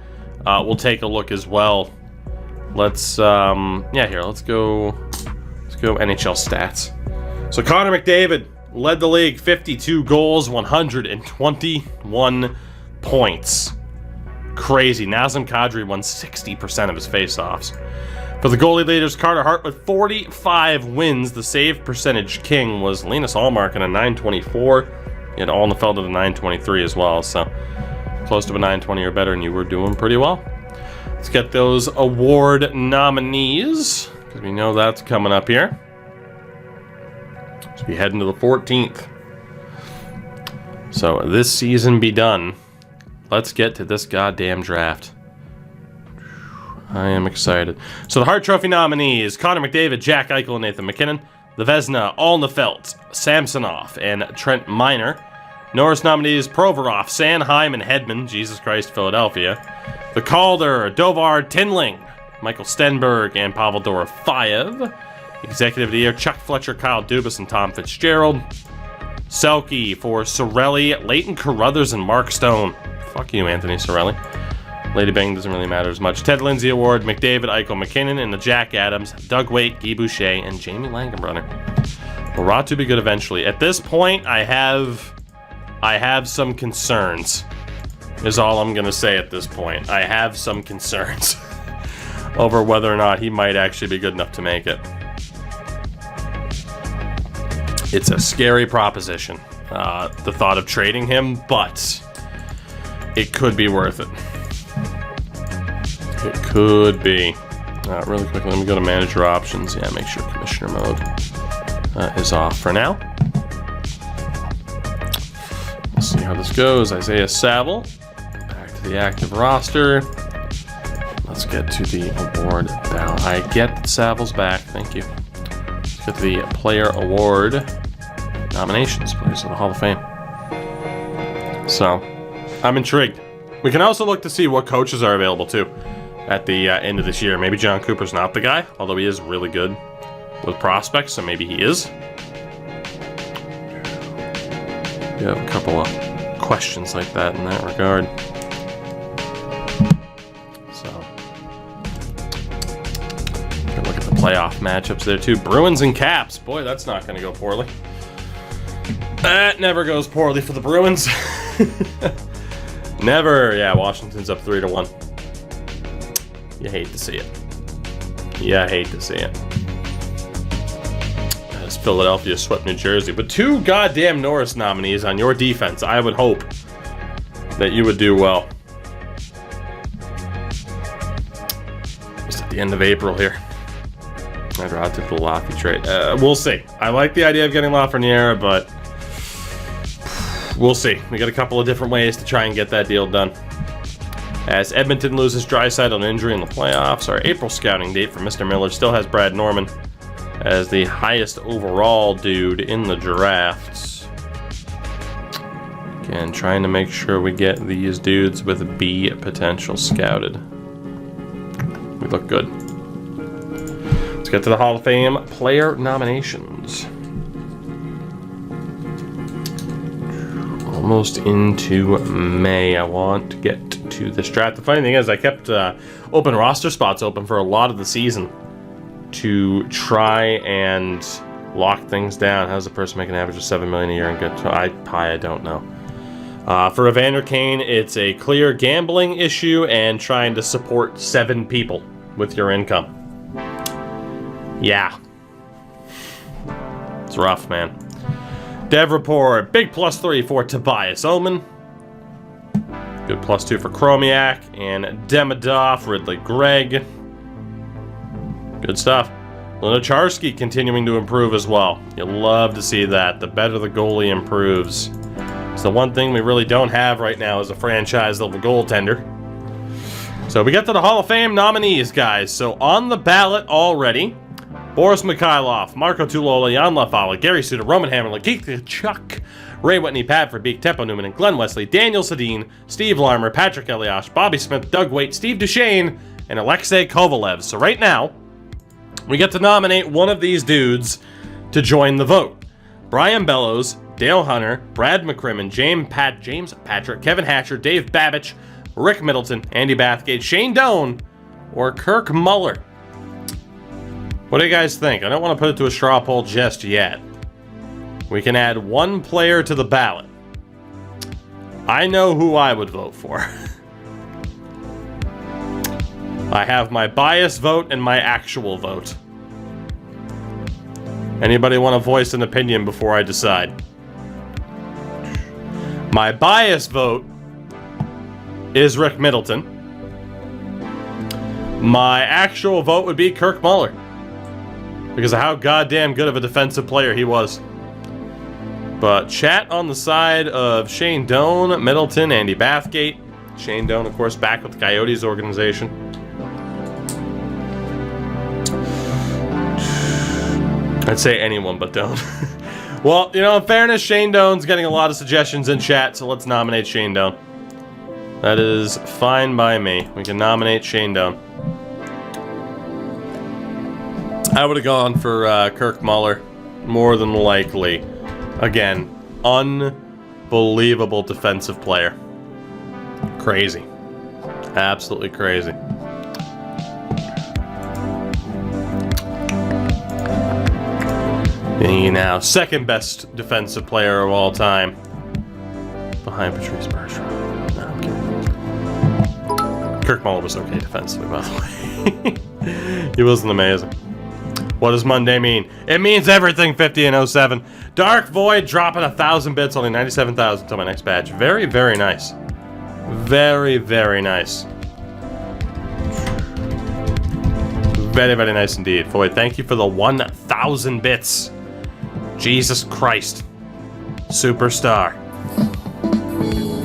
we'll take a look as well. Let's, let's go NHL stats. So Connor McDavid led the league, 52 goals, 121 points. Crazy. Nazem Kadri won 60% of his faceoffs. For the goalie leaders, Carter Hart with 45 wins. The save percentage king was Linus Ullmark at a 924. He had Alnefeld at a 923 as well. So close to a 920 or better, and you were doing pretty well. Let's get those award nominees, because we know that's coming up here. We head into the 14th. So this season be done. Let's get to this goddamn draft. I am excited. So the Hart Trophy nominees: Connor McDavid, Jack Eichel, and Nathan MacKinnon. The Vezina, Alnefeld, Samsonov, and Trent Miner. Norris nominees: Provorov, Sanheim, and Hedman. Jesus Christ, Philadelphia. The Calder, Dovar, Tinling, Michael Stenberg, and Pavel Dorofeyev. Executive of the Year: Chuck Fletcher, Kyle Dubas, and Tom Fitzgerald. Selke for Cirelli, Leighton Carruthers, and Mark Stone. Fuck you, Anthony Cirelli. Lady Bang doesn't really matter as much. Ted Lindsay Award: McDavid, Eichel, McKinnon, and the Jack Adams, Doug Waite, Guy Boucher, and Jamie Langenbrunner. Will Ratu be good eventually? At this point, I have some concerns, is all I'm going to say at this point. I have some concerns over whether or not he might actually be good enough to make it. It's a scary proposition, the thought of trading him, but it could be worth it. It could be. Really quickly, let me go to manager options. Yeah, make sure commissioner mode is off for now. Let's see how this goes. Isaiah Saville, back to the active roster. Let's get to the award now. I get that Saville's back. Thank you. Let's get to the player award nominations, players of the Hall of Fame. So, I'm intrigued. We can also look to see what coaches are available too at the end of this year. Maybe John Cooper's not the guy, although he is really good with prospects, so maybe he is. We have a couple of questions like that in that regard. playoff matchups there too. Bruins and Caps. Boy, that's not going to go poorly. That never goes poorly for the Bruins. Never. Yeah, Washington's up 3-1. You hate to see it. Yeah, I hate to see it. As Philadelphia swept New Jersey. But 2 goddamn Norris nominees on your defense. I would hope that you would do well. Just at the end of April here. I'd rather do the Lafy trade. We'll see. I like the idea of getting Lafreniere, but we'll see. We got a couple of different ways to try and get that deal done. As Edmonton loses Draisaitl on injury in the playoffs, our April scouting date for Mr. Miller still has Brad Norman as the highest overall dude in the drafts. Again, trying to make sure we get these dudes with B potential scouted. We look good. Let's get to the Hall of Fame player nominations. Almost into May. I want to get to this draft. The funny thing is I kept open roster spots open for a lot of the season to try and lock things down. How's a person make an average of $7 million a year in good I don't know. For Evander Kane, it's a clear gambling issue and trying to support 7 people with your income. Yeah. It's rough, man. Dev Report, big +3 for Tobias Omen. Good +2 for Chromiak and Demidov, Ridley Gregg. Good stuff. Lunacharski continuing to improve as well. You'll love to see that. The better the goalie improves. It's the one thing we really don't have right now is a franchise-level goaltender. So we get to the Hall of Fame nominees, guys. So on the ballot already, Boris Mikhailov, Marco Tulola, Jan Lafala, Gary Suter, Roman Hammerlin, Keith Chuck, Ray Whitney, Pat Verbeek, Teppo Newman, and Glenn Wesley, Daniel Sedin, Steve Larmer, Patrick Eliash, Bobby Smith, Doug Waite, Steve Duchesne, and Alexei Kovalev. So right now, we get to nominate one of these dudes to join the vote. Brian Bellows, Dale Hunter, Brad McCrimmon, James Patrick, Kevin Hatcher, Dave Babich, Rick Middleton, Andy Bathgate, Shane Doan, or Kirk Muller. What do you guys think? I don't want to put it to a straw poll just yet. We can add one player to the ballot. I know who I would vote for. I have my bias vote and my actual vote. Anybody want to voice an opinion before I decide? My bias vote is Rick Middleton. My actual vote would be Kirk Muller, because of how goddamn good of a defensive player he was. But chat on the side of Shane Doan, Middleton, Andy Bathgate. Shane Doan, of course, back with the Coyotes organization. I'd say anyone but Doan. Well, you know, in fairness, Shane Doan's getting a lot of suggestions in chat, so let's nominate Shane Doan. That is fine by me. We can nominate Shane Doan. I would have gone for Kirk Muller, more than likely. Again, unbelievable defensive player. Crazy. Absolutely crazy. And now, second best defensive player of all time. Behind Patrice Bergeron. No, I'm kidding. Kirk Muller was okay defensively, by the way. He wasn't amazing. What does Monday mean? It means everything. 50 and 07. Dark Void dropping 1,000 bits, only 97,000 until my next batch. Very, very nice. Very, very nice. Very, very nice indeed. Void, thank you for the 1,000 bits. Jesus Christ. Superstar.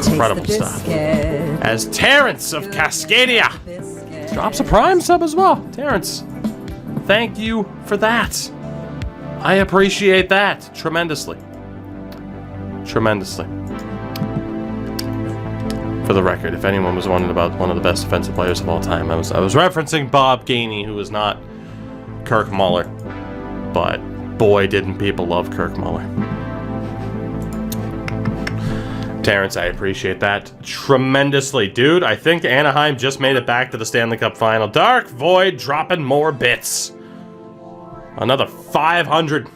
Incredible stuff. As Terrence of Cascadia drops a Prime sub as well. Terrence, thank you for that. I appreciate that tremendously. Tremendously. For the record, if anyone was wondering about one of the best defensive players of all time, I was referencing Bob Gainey, who is not Kirk Muller. But boy, didn't people love Kirk Muller. Terrence, I appreciate that tremendously. Dude, I think Anaheim just made it back to the Stanley Cup final. Dark Void dropping more bits. Another 500.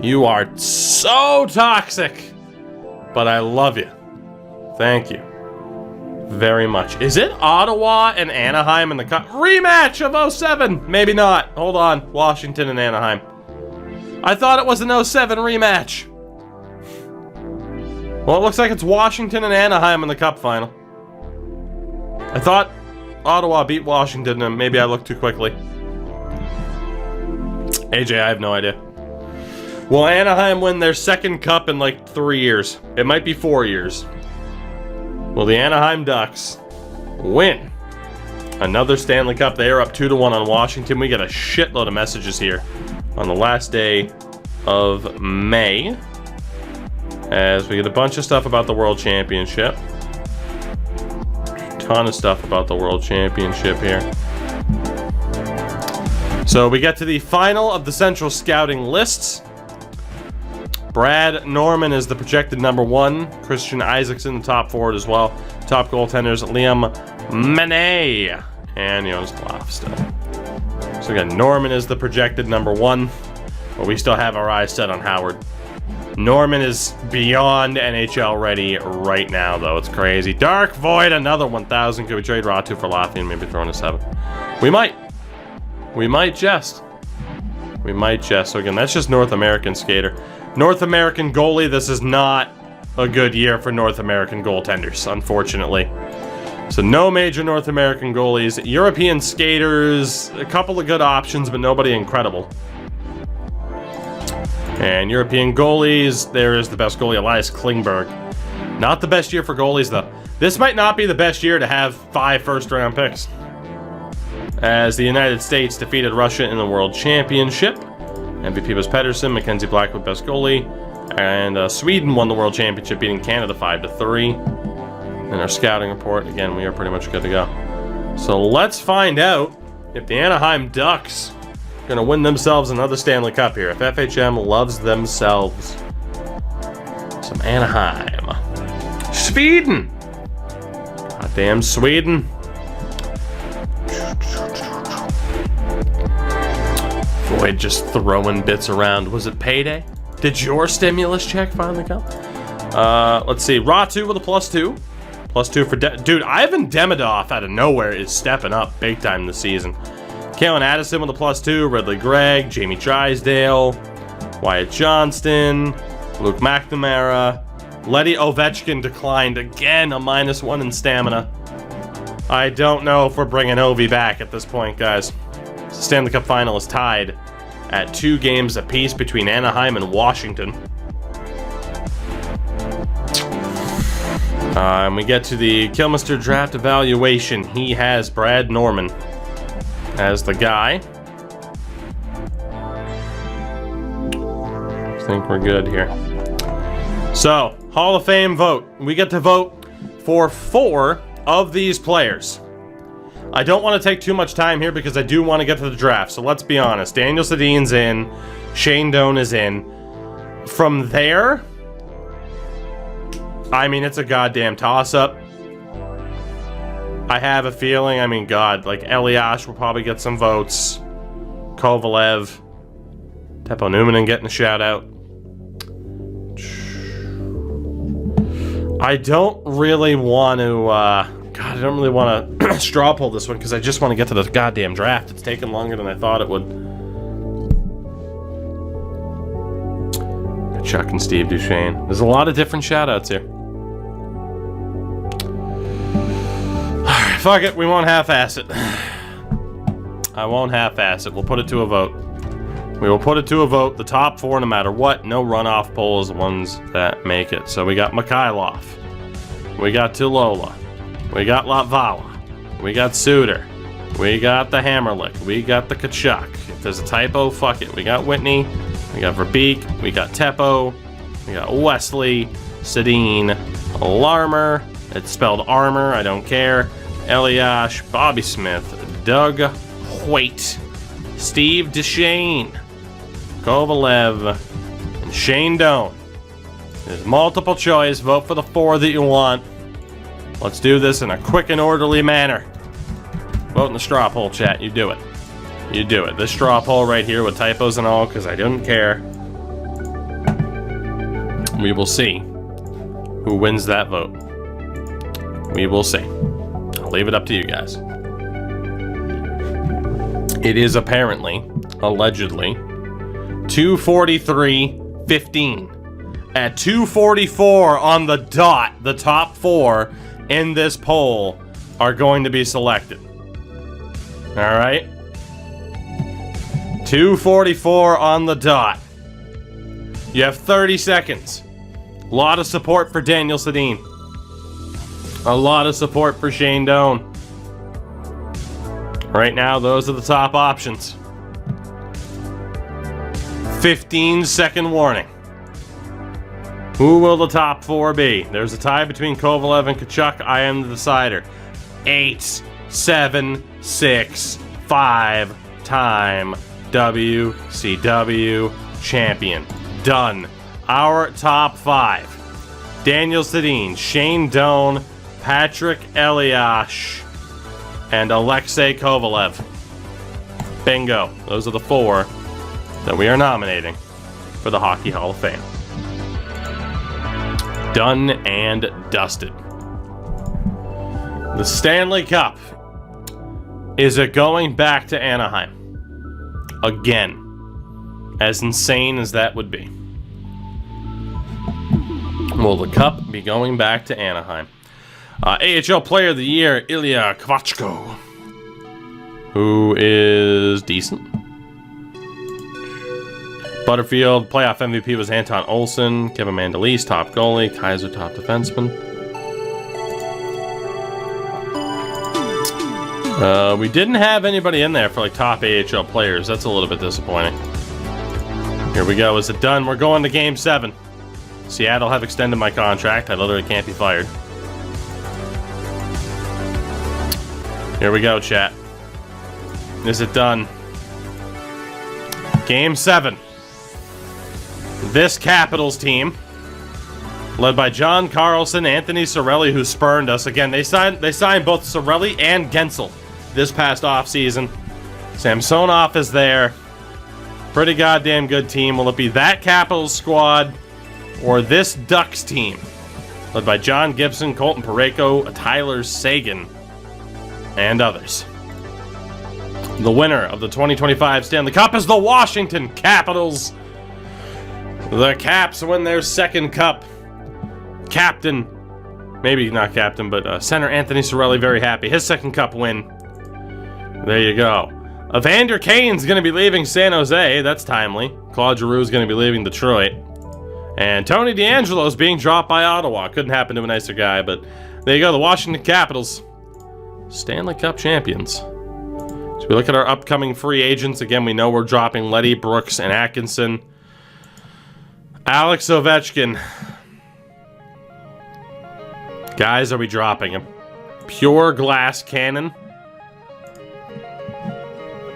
You are so toxic. But I love you. Thank you. Very much. Is it Ottawa and Anaheim in the cup? Rematch of 07. Maybe not. Hold on. Washington and Anaheim. I thought it was an 07 rematch. Well, it looks like it's Washington and Anaheim in the cup final. I thought Ottawa beat Washington and maybe I looked too quickly. AJ, I have no idea. Will Anaheim win their second cup in like 3 years? It might be 4 years. Will the Anaheim Ducks win another Stanley Cup? They are up 2-1 on Washington. We get a shitload of messages here on the last day of May, as we get a bunch of stuff about the World Championship. Ton of stuff about the World Championship here. So we get to the final of the Central Scouting lists. Brad Norman is the projected #1. Christian Isaacson, the top forward as well. Top goaltenders, Liam Manet and Jonas Blaff still. So again, Norman is the projected #1, but we still have our eyes set on Howard. Norman is beyond NHL ready right now, though. It's crazy. Dark Void, another 1,000. Could we trade Ratu for Latvian? Maybe throw in a 7. We might. We might just. We might just. So again, that's just North American skater. North American goalie, this is not a good year for North American goaltenders, unfortunately. So no major North American goalies. European skaters, a couple of good options, but nobody incredible. And European goalies, there is the best goalie, Elias Klingberg. Not the best year for goalies, though. This might not be the best year to have 5 first-round picks, as the United States defeated Russia in the World Championship. MVP was Pedersen, Mackenzie Blackwood best goalie, and Sweden won the World Championship, beating Canada 5-3. In our scouting report, again, we are pretty much good to go. So let's find out if the Anaheim Ducks are going to win themselves another Stanley Cup here. If FHM loves themselves some Anaheim. Sweden! Goddamn Sweden. Void just throwing bits around. Was it payday? Did your stimulus check finally come? Let's see. Ratu with a +2. +2 for... Dude, Ivan Demidov out of nowhere is stepping up big time this season. Kalen Addison with a +2. Ridley Gregg. Jamie Drysdale. Wyatt Johnston. Luke McNamara. Letty Ovechkin declined again. A -1 in stamina. I don't know if we're bringing Ovi back at this point, guys. The Stanley Cup final is tied at 2 games apiece between Anaheim and Washington. And we get to the Kilmister draft evaluation. He has Brad Norman as the guy. I think we're good here. So, Hall of Fame vote. We get to vote for 4 of these players. I don't want to take too much time here because I do want to get to the draft. So let's be honest. Daniel Sedin's in. Shane Doan is in. From there, I mean, it's a goddamn toss-up. I have a feeling, I mean, God, like Eliash will probably get some votes. Kovalev. Teppo Numminen getting a shout-out. I don't really want to, God, I don't really want to straw pull this one because I just want to get to the goddamn draft. It's taken longer than I thought it would. Got Chuck and Steve Duchesne. There's a lot of different shout-outs here. Alright, fuck it. We won't half-ass it. I won't half-ass it. We'll put it to a vote. We will put it to a vote. The top 4 no matter what. No runoff polls, the ones that make it. So we got Mikhailov. We got Tulola. We got Latvala. We got Suter. We got the Hammerlick. We got the Kachuk. If there's a typo, fuck it. We got Whitney. We got Verbeek. We got Teppo. We got Wesley. Sedin. Larmer. It's spelled armor. I don't care. Eliash. Bobby Smith. Doug Hoyt. Steve Duchesne. Kovalev. And Shane Doan. There's multiple choice. Vote for the 4 that you want. Let's do this in a quick and orderly manner. Vote in the straw poll, chat. You do it. You do it. This straw poll right here with typos and all, because I don't care. We will see who wins that vote. We will see. I'll leave it up to you guys. It is apparently, allegedly, 2:43:15. At 2:44 on the dot, the top 4 in this poll are going to be selected. All right? 2:44 on the dot. You have 30 seconds. A lot of support for Daniel Sedin. A lot of support for Shane Doan. Right now, those are the top options. 15-second warning. Who will the top 4 be? There's a tie between Kovalev and Tkachuk. I am the decider. 8, 7, 6, 5. Time. WCW champion. Done. Our top 5. Daniel Sedin, Shane Doan, Patrick Elias, and Alexei Kovalev. Bingo. Those are the 4 that we are nominating for the Hockey Hall of Fame. Done and dusted. The Stanley Cup. Is it going back to Anaheim? Again. As insane as that would be. Will the cup be going back to Anaheim? AHL Player of the Year, Ilya Kvachko. Who is decent. Butterfield, playoff MVP was Anton Olsen. Kevin Mandolese, top goalie. Kaiser, top defenseman. We didn't have anybody in there for like top AHL players. That's a little bit disappointing. Here we go. Is it done? We're going to Game 7. Seattle have extended my contract. I literally can't be fired. Here we go, chat. Is it done? Game 7. This Capitals team, led by John Carlson, Anthony Cirelli, who spurned us. Again, they signed both Cirelli and Gensel this past offseason. Samsonov is there. Pretty goddamn good team. Will it be that Capitals squad or this Ducks team, led by John Gibson, Colton Parayko, Tyler Seguin, and others? The winner of the 2025 Stanley Cup is the Washington Capitals. The Caps win their second cup. Captain, maybe not captain, but center Anthony Cirelli, very happy. His second cup win. There you go. Evander Kane's going to be leaving San Jose. That's timely. Claude Giroux's going to be leaving Detroit. And Tony DeAngelo's being dropped by Ottawa. Couldn't happen to a nicer guy, but there you go. The Washington Capitals, Stanley Cup champions. So we look at our upcoming free agents. Again, we know we're dropping Letty, Brooks, and Atkinson. Alex Ovechkin. Guys, are we dropping him? Pure glass cannon.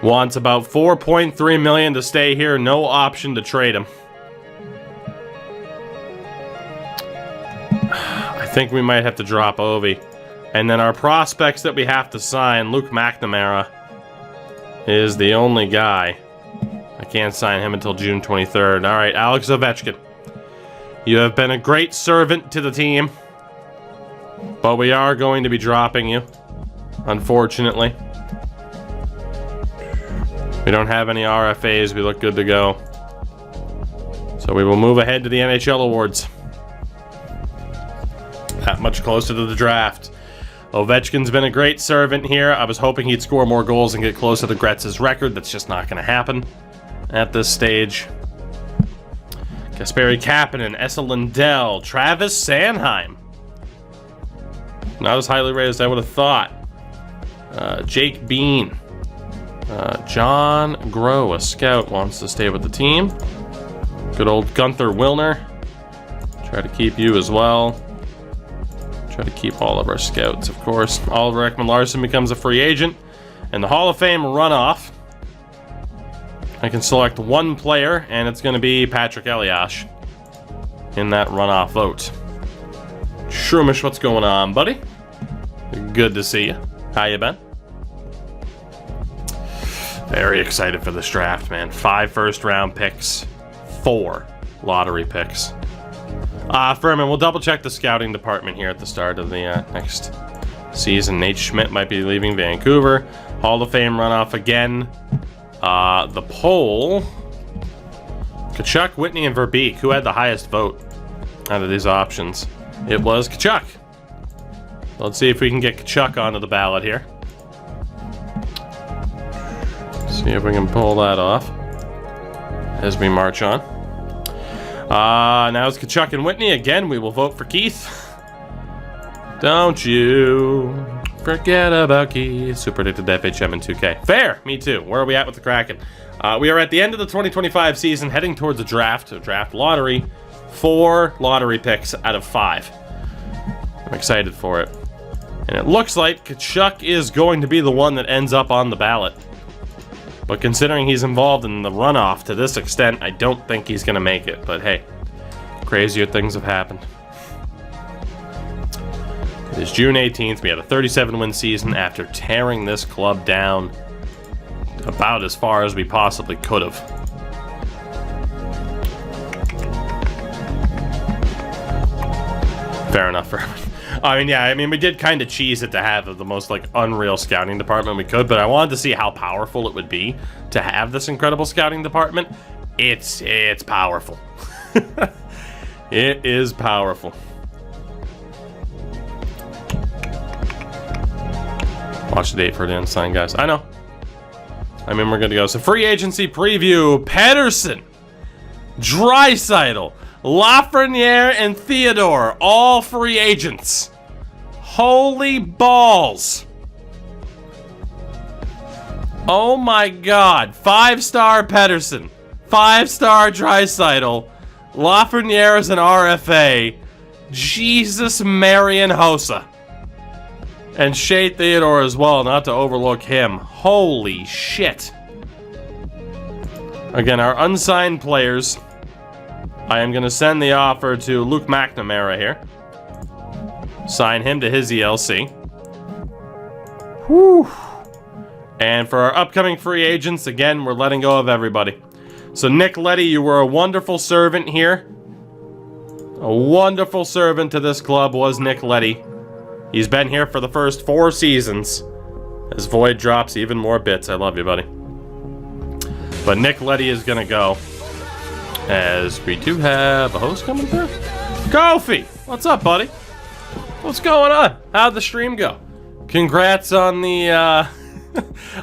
Wants about $4.3 million to stay here. No option to trade him. I think we might have to drop Ovi. And then our prospects that we have to sign, Luke McNamara is the only guy. I can't sign him until June 23rd. All right, Alex Ovechkin. You have been a great servant to the team, but we are going to be dropping you, unfortunately. We don't have any RFAs. We look good to go. So we will move ahead to the NHL awards. That much closer to the draft. Ovechkin's been a great servant here. I was hoping he'd score more goals and get closer to Gretz's record. That's just not going to happen at this stage. Kasperi Kapanen, Esa Lindell, Travis Sanheim. Not as highly rated as I would have thought. Jake Bean. John Groh, a scout, wants to stay with the team. Good old Gunther Wilner. Try to keep you as well. Try to keep all of our scouts, of course. Oliver Ekman-Larsson becomes a free agent. And the Hall of Fame runoff. I can select one player, and it's going to be Patrick Elias in that runoff vote. Shroomish, what's going on, buddy? Good to see you. How you been? Very excited for this draft, man. 5 first-round picks, 4 lottery picks. Furman, we'll double-check the scouting department here at the start of the next season. Nate Schmidt might be leaving Vancouver. Hall of Fame runoff again. The poll. Kachuk, Whitney, and Verbeek. Who had the highest vote out of these options? It was Kachuk. Let's see if we can get Kachuk onto the ballot here. See if we can pull that off as we march on. Now it's Kachuk and Whitney. Again, we will vote for Keith. Don't you forget about Keith. Who predicted FHM in 2K. Fair, me too. Where are we at with the Kraken? We are at the end of the 2025 season, heading towards a draft lottery. 4 lottery picks out of 5. I'm excited for it. And it looks like Kachuk is going to be the one that ends up on the ballot. But considering he's involved in the runoff to this extent, I don't think he's going to make it. But hey, crazier things have happened. It is June 18th. We had a 37-win season after tearing this club down about as far as we possibly could have. Fair enough, Furman. I mean, we did kind of cheese it to have the most, like, unreal scouting department we could, but I wanted to see how powerful it would be to have this incredible scouting department. It's powerful. It is powerful. Watch the date for the unsigned guys. I know. I mean, we're good to go. So, free agency preview. Pedersen, Draisaitl, Lafreniere, and Theodore, all free agents. Holy balls. Oh my god. 5-star Pedersen, 5-star Draisaitl, Lafreniere is an RFA. Jesus Marian Hossa. And Shea Theodore as well, not to overlook him. Holy shit. Again, our unsigned players. I am going to send the offer to Luke McNamara here. Sign him to his ELC. Whew. And for our upcoming free agents, again, we're letting go of everybody. So Nick Leddy, you were a wonderful servant here. A wonderful servant to this club was Nick Leddy. He's been here for the first 4 seasons. As Void drops even more bits. I love you, buddy. But Nick Leddy is going to go. As we do have a host coming through. Kofi! What's up, buddy? What's going on? How'd the stream go? Congrats on the,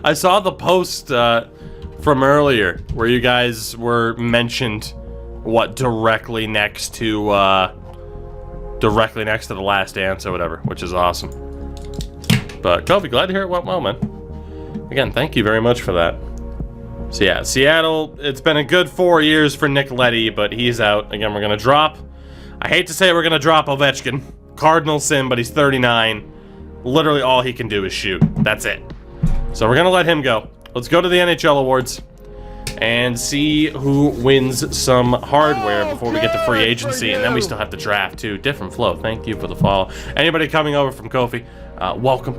I saw the post from earlier where you guys were mentioned, directly next to The Last Dance or whatever, which is awesome. But Kofi, glad to hear it went well, man. Again, thank you very much for that. So yeah, Seattle, it's been a good 4 years for Nick Leddy, but he's out. Again, we're going to drop, I hate to say we're going to drop Ovechkin. Cardinal sin, but he's 39. Literally all he can do is shoot. That's it. So we're going to let him go. Let's go to the NHL awards and see who wins some hardware before we get to free agency. And then we still have the draft, too. Different flow. Thank you for the follow. Anybody coming over from Kofi, welcome.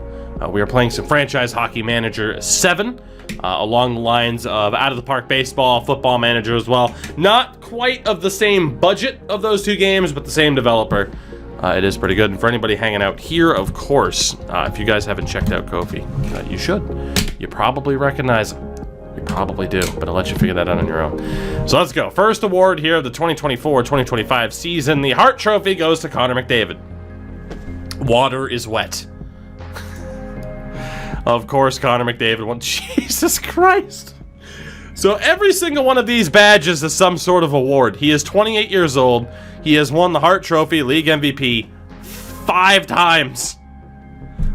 We are playing some Franchise Hockey Manager 7. Along the lines of Out of the Park Baseball, Football Manager as well. Not quite of the same budget of those 2 games, but the same developer. It is pretty good. And for anybody hanging out here, of course, if you guys haven't checked out Kofi, you should. You probably recognize him. You probably do, but I'll let you figure that out on your own. So let's go. First award here of the 2024-2025 season. The Hart Trophy goes to Connor McDavid. Water is wet. Of course, Connor McDavid won. Jesus Christ. So every single one of these badges is some sort of award. He is 28 years old. He has won the Hart Trophy, League MVP, 5 times.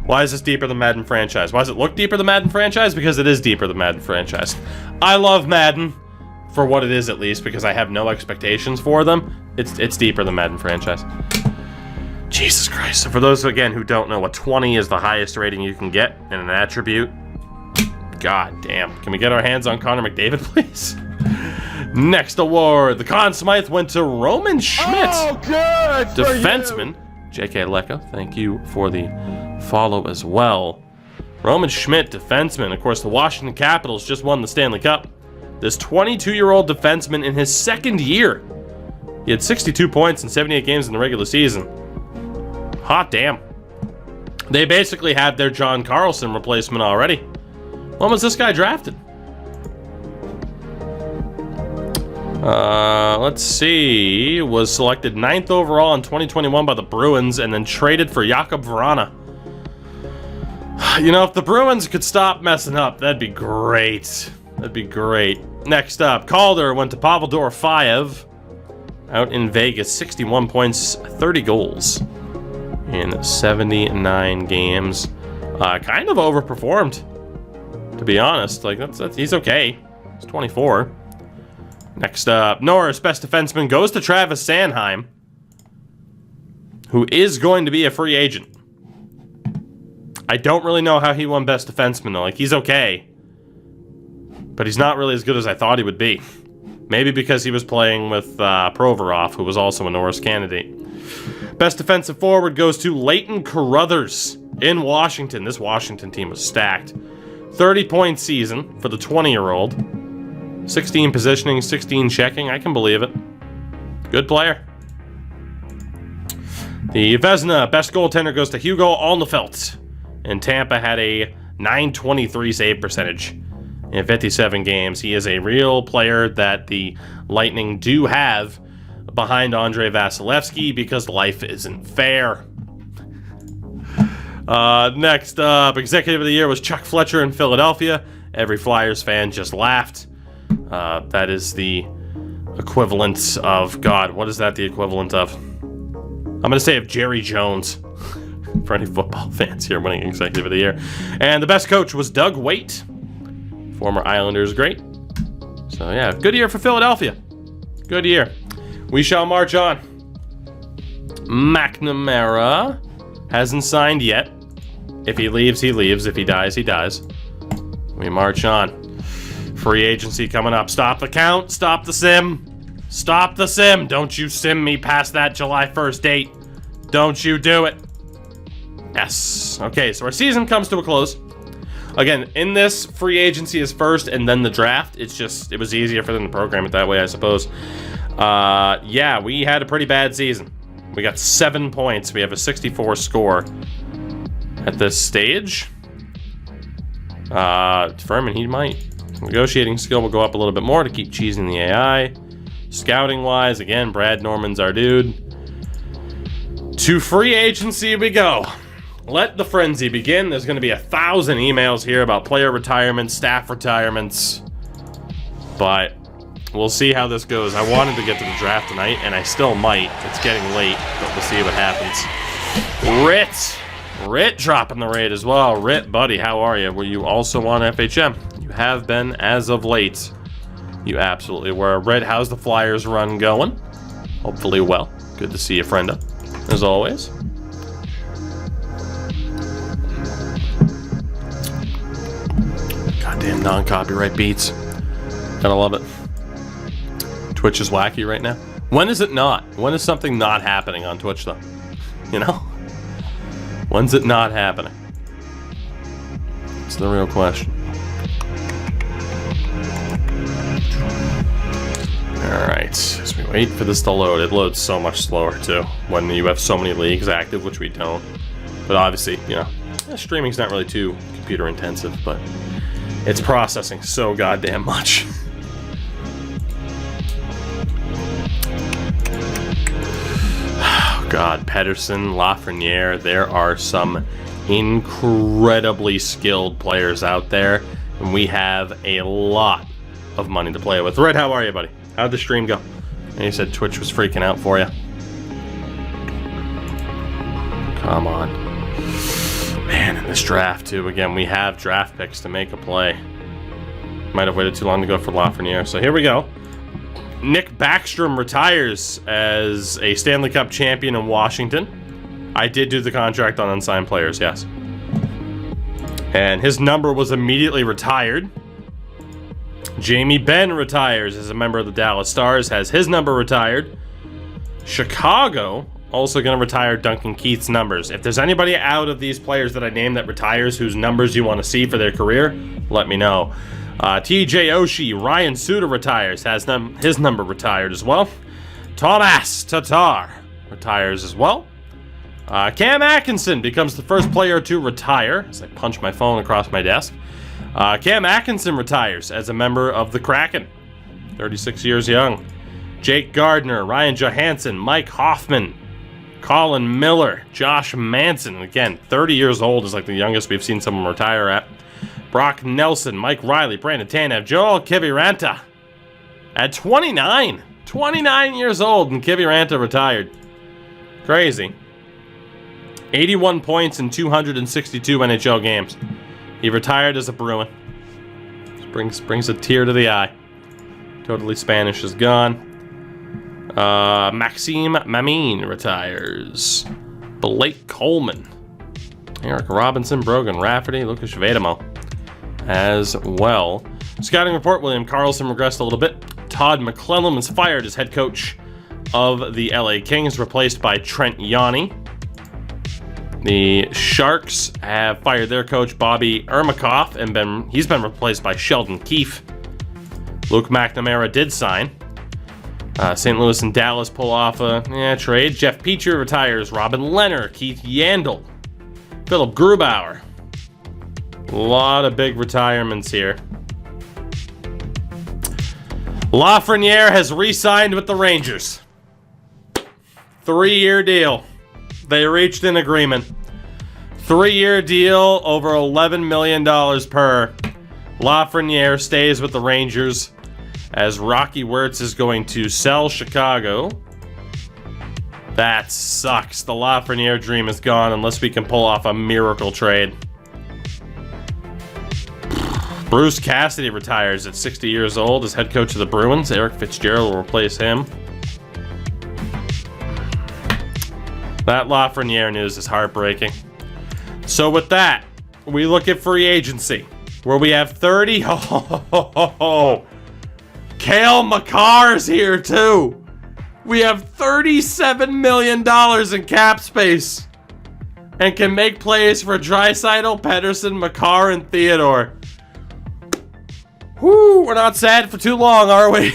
Why is this deeper than Madden franchise? Why does it look deeper than Madden franchise? Because it is deeper than Madden franchise. I love Madden, for what it is at least, because I have no expectations for them. It's deeper than Madden franchise. Jesus Christ. So for those, again, who don't know, 20 is the highest rating you can get in an attribute. God damn. Can we get our hands on Connor McDavid, please? Next award. The Conn Smythe went to Roman Schmidt. Oh, good defenseman. J.K. Lecca, thank you for the follow as well. Roman Schmidt, defenseman. Of course, the Washington Capitals just won the Stanley Cup. This 22-year-old defenseman in his second year. He had 62 points in 78 games in the regular season. Hot damn. They basically had their John Carlson replacement already. When was this guy drafted? Let's see. Was selected 9th overall in 2021 by the Bruins and then traded for Jakub Vrana. You know, if the Bruins could stop messing up, that'd be great. That'd be great. Next up, Calder went to Pavel Dorofeyev out in Vegas. 61 points, 30 goals in 79 games. Kind of overperformed, to be honest. Like, he's okay. He's 24. Next up, Norris, best defenseman, goes to Travis Sanheim, who is going to be a free agent. I don't really know how he won best defenseman, though. Like, he's okay, but he's not really as good as I thought he would be. Maybe because he was playing with Provorov, who was also a Norris candidate. Best defensive forward goes to Leighton Carruthers in Washington. This Washington team was stacked. 30-point season for the 20-year-old. 16 positioning, 16 checking. I can believe it. Good player. The Vezina best goaltender goes to Hugo Alnefelt. And Tampa had a .923 save percentage in 57 games. He is a real player that the Lightning do have behind Andrei Vasilevsky because life isn't fair. Next up, Executive of the Year was Chuck Fletcher in Philadelphia. Every Flyers fan just laughed. That is the equivalent of, God, what is that the equivalent of? I'm going to say of Jerry Jones. For any football fans here winning Executive of the Year. And the best coach was Doug Waite. Former Islanders great. So yeah, good year for Philadelphia. Good year. We shall march on. McNamara hasn't signed yet. If he leaves, he leaves. If he dies, he dies. We march on. Free agency coming up. Stop the count. Stop the sim. Stop the sim. Don't you sim me past that July 1st date. Don't you do it. Yes. Okay, so our season comes to a close. Again, in this, free agency is first and then the draft. It was easier for them to program it that way, I suppose. Yeah, we had a pretty bad season. We got 7 points. We have a 64 score at this stage. Furman, he might. Negotiating skill will go up a little bit more to keep cheesing the AI. Scouting-wise, again, Brad Norman's our dude. To free agency we go. Let the frenzy begin. There's going to be 1,000 emails here about player retirements, staff retirements. But we'll see how this goes. I wanted to get to the draft tonight, and I still might. It's getting late, but we'll see what happens. Rit dropping the raid as well. Rit, buddy, how are you? Were you also on FHM? You have been as of late. You absolutely were. Rit, how's the Flyers run going? Hopefully well. Good to see you, frienda, as always. Goddamn non-copyright beats. Gotta love it. Twitch is wacky right now. When is it not? When is something not happening on Twitch, though? You know? When's it not happening? It's the real question. Alright, as we wait for this to load, it loads so much slower, too, when you have so many leagues active, which we don't. But obviously, you know, streaming's not really too computer intensive, but it's processing so goddamn much. Oh God, Pedersen, Lafreniere, there are some incredibly skilled players out there, and we have a lot of money to play with. Red, how are you, buddy? How'd the stream go? And you said Twitch was freaking out for you. Come on. Man, in this draft, too. Again, we have draft picks to make a play. Might have waited too long to go for Lafreniere. So here we go. Nick Backstrom retires as a Stanley Cup champion in Washington. I did do the contract on unsigned players, yes. And his number was immediately retired. Jamie Benn retires as a member of the Dallas Stars, has his number retired. Chicago also going to retire Duncan Keith's numbers. If there's anybody out of these players that I named that retires whose numbers you want to see for their career, let me know. TJ Oshie, Ryan Suter retires, has his number retired as well. Thomas Tatar retires as well. Cam Atkinson becomes the first player to retire, as I punch my phone across my desk. Cam Atkinson retires as a member of the Kraken, 36 years young. Jake Gardner, Ryan Johansson, Mike Hoffman, Colin Miller, Josh Manson, again, 30 years old is like the youngest we've seen someone retire at. Brock Nelson, Mike Riley, Brandon Tanev, Joel Kiviranta at 29. 29 years old, and Kiviranta retired. Crazy. 81 points in 262 NHL games. He retired as a Bruin. Brings a tear to the eye. Totally Spanish is gone. Maxime Mamine retires. Blake Coleman. Eric Robinson, Brogan Rafferty, Lucas Vedamo as well. Scouting report, William Karlsson regressed a little bit. Todd McClellan was fired as head coach of the LA Kings, replaced by Trent Yanni. The Sharks have fired their coach, Bobby Ermakoff, and he's been replaced by Sheldon Keefe. Luke McNamara did sign. St. Louis and Dallas pull off a trade. Jeff Petrie retires. Robin Leonard, Keith Yandel, Philip Grubauer. A lot of big retirements here. Lafreniere has re-signed with the Rangers. 3-year deal. They reached an agreement. 3-year deal, over $11 million per. Lafreniere stays with the Rangers as Rocky Wirtz is going to sell Chicago. That sucks. The Lafreniere dream is gone unless we can pull off a miracle trade. Bruce Cassidy retires at 60 years old as head coach of the Bruins. Eric Fitzgerald will replace him. That Lafreniere news is heartbreaking. So with that, we look at free agency, where we have 30. Cale Makar's here too. We have $37 million in cap space and can make plays for Draisaitl, Pettersson, Makar, and Theodore. Whew, we're not sad for too long, are we?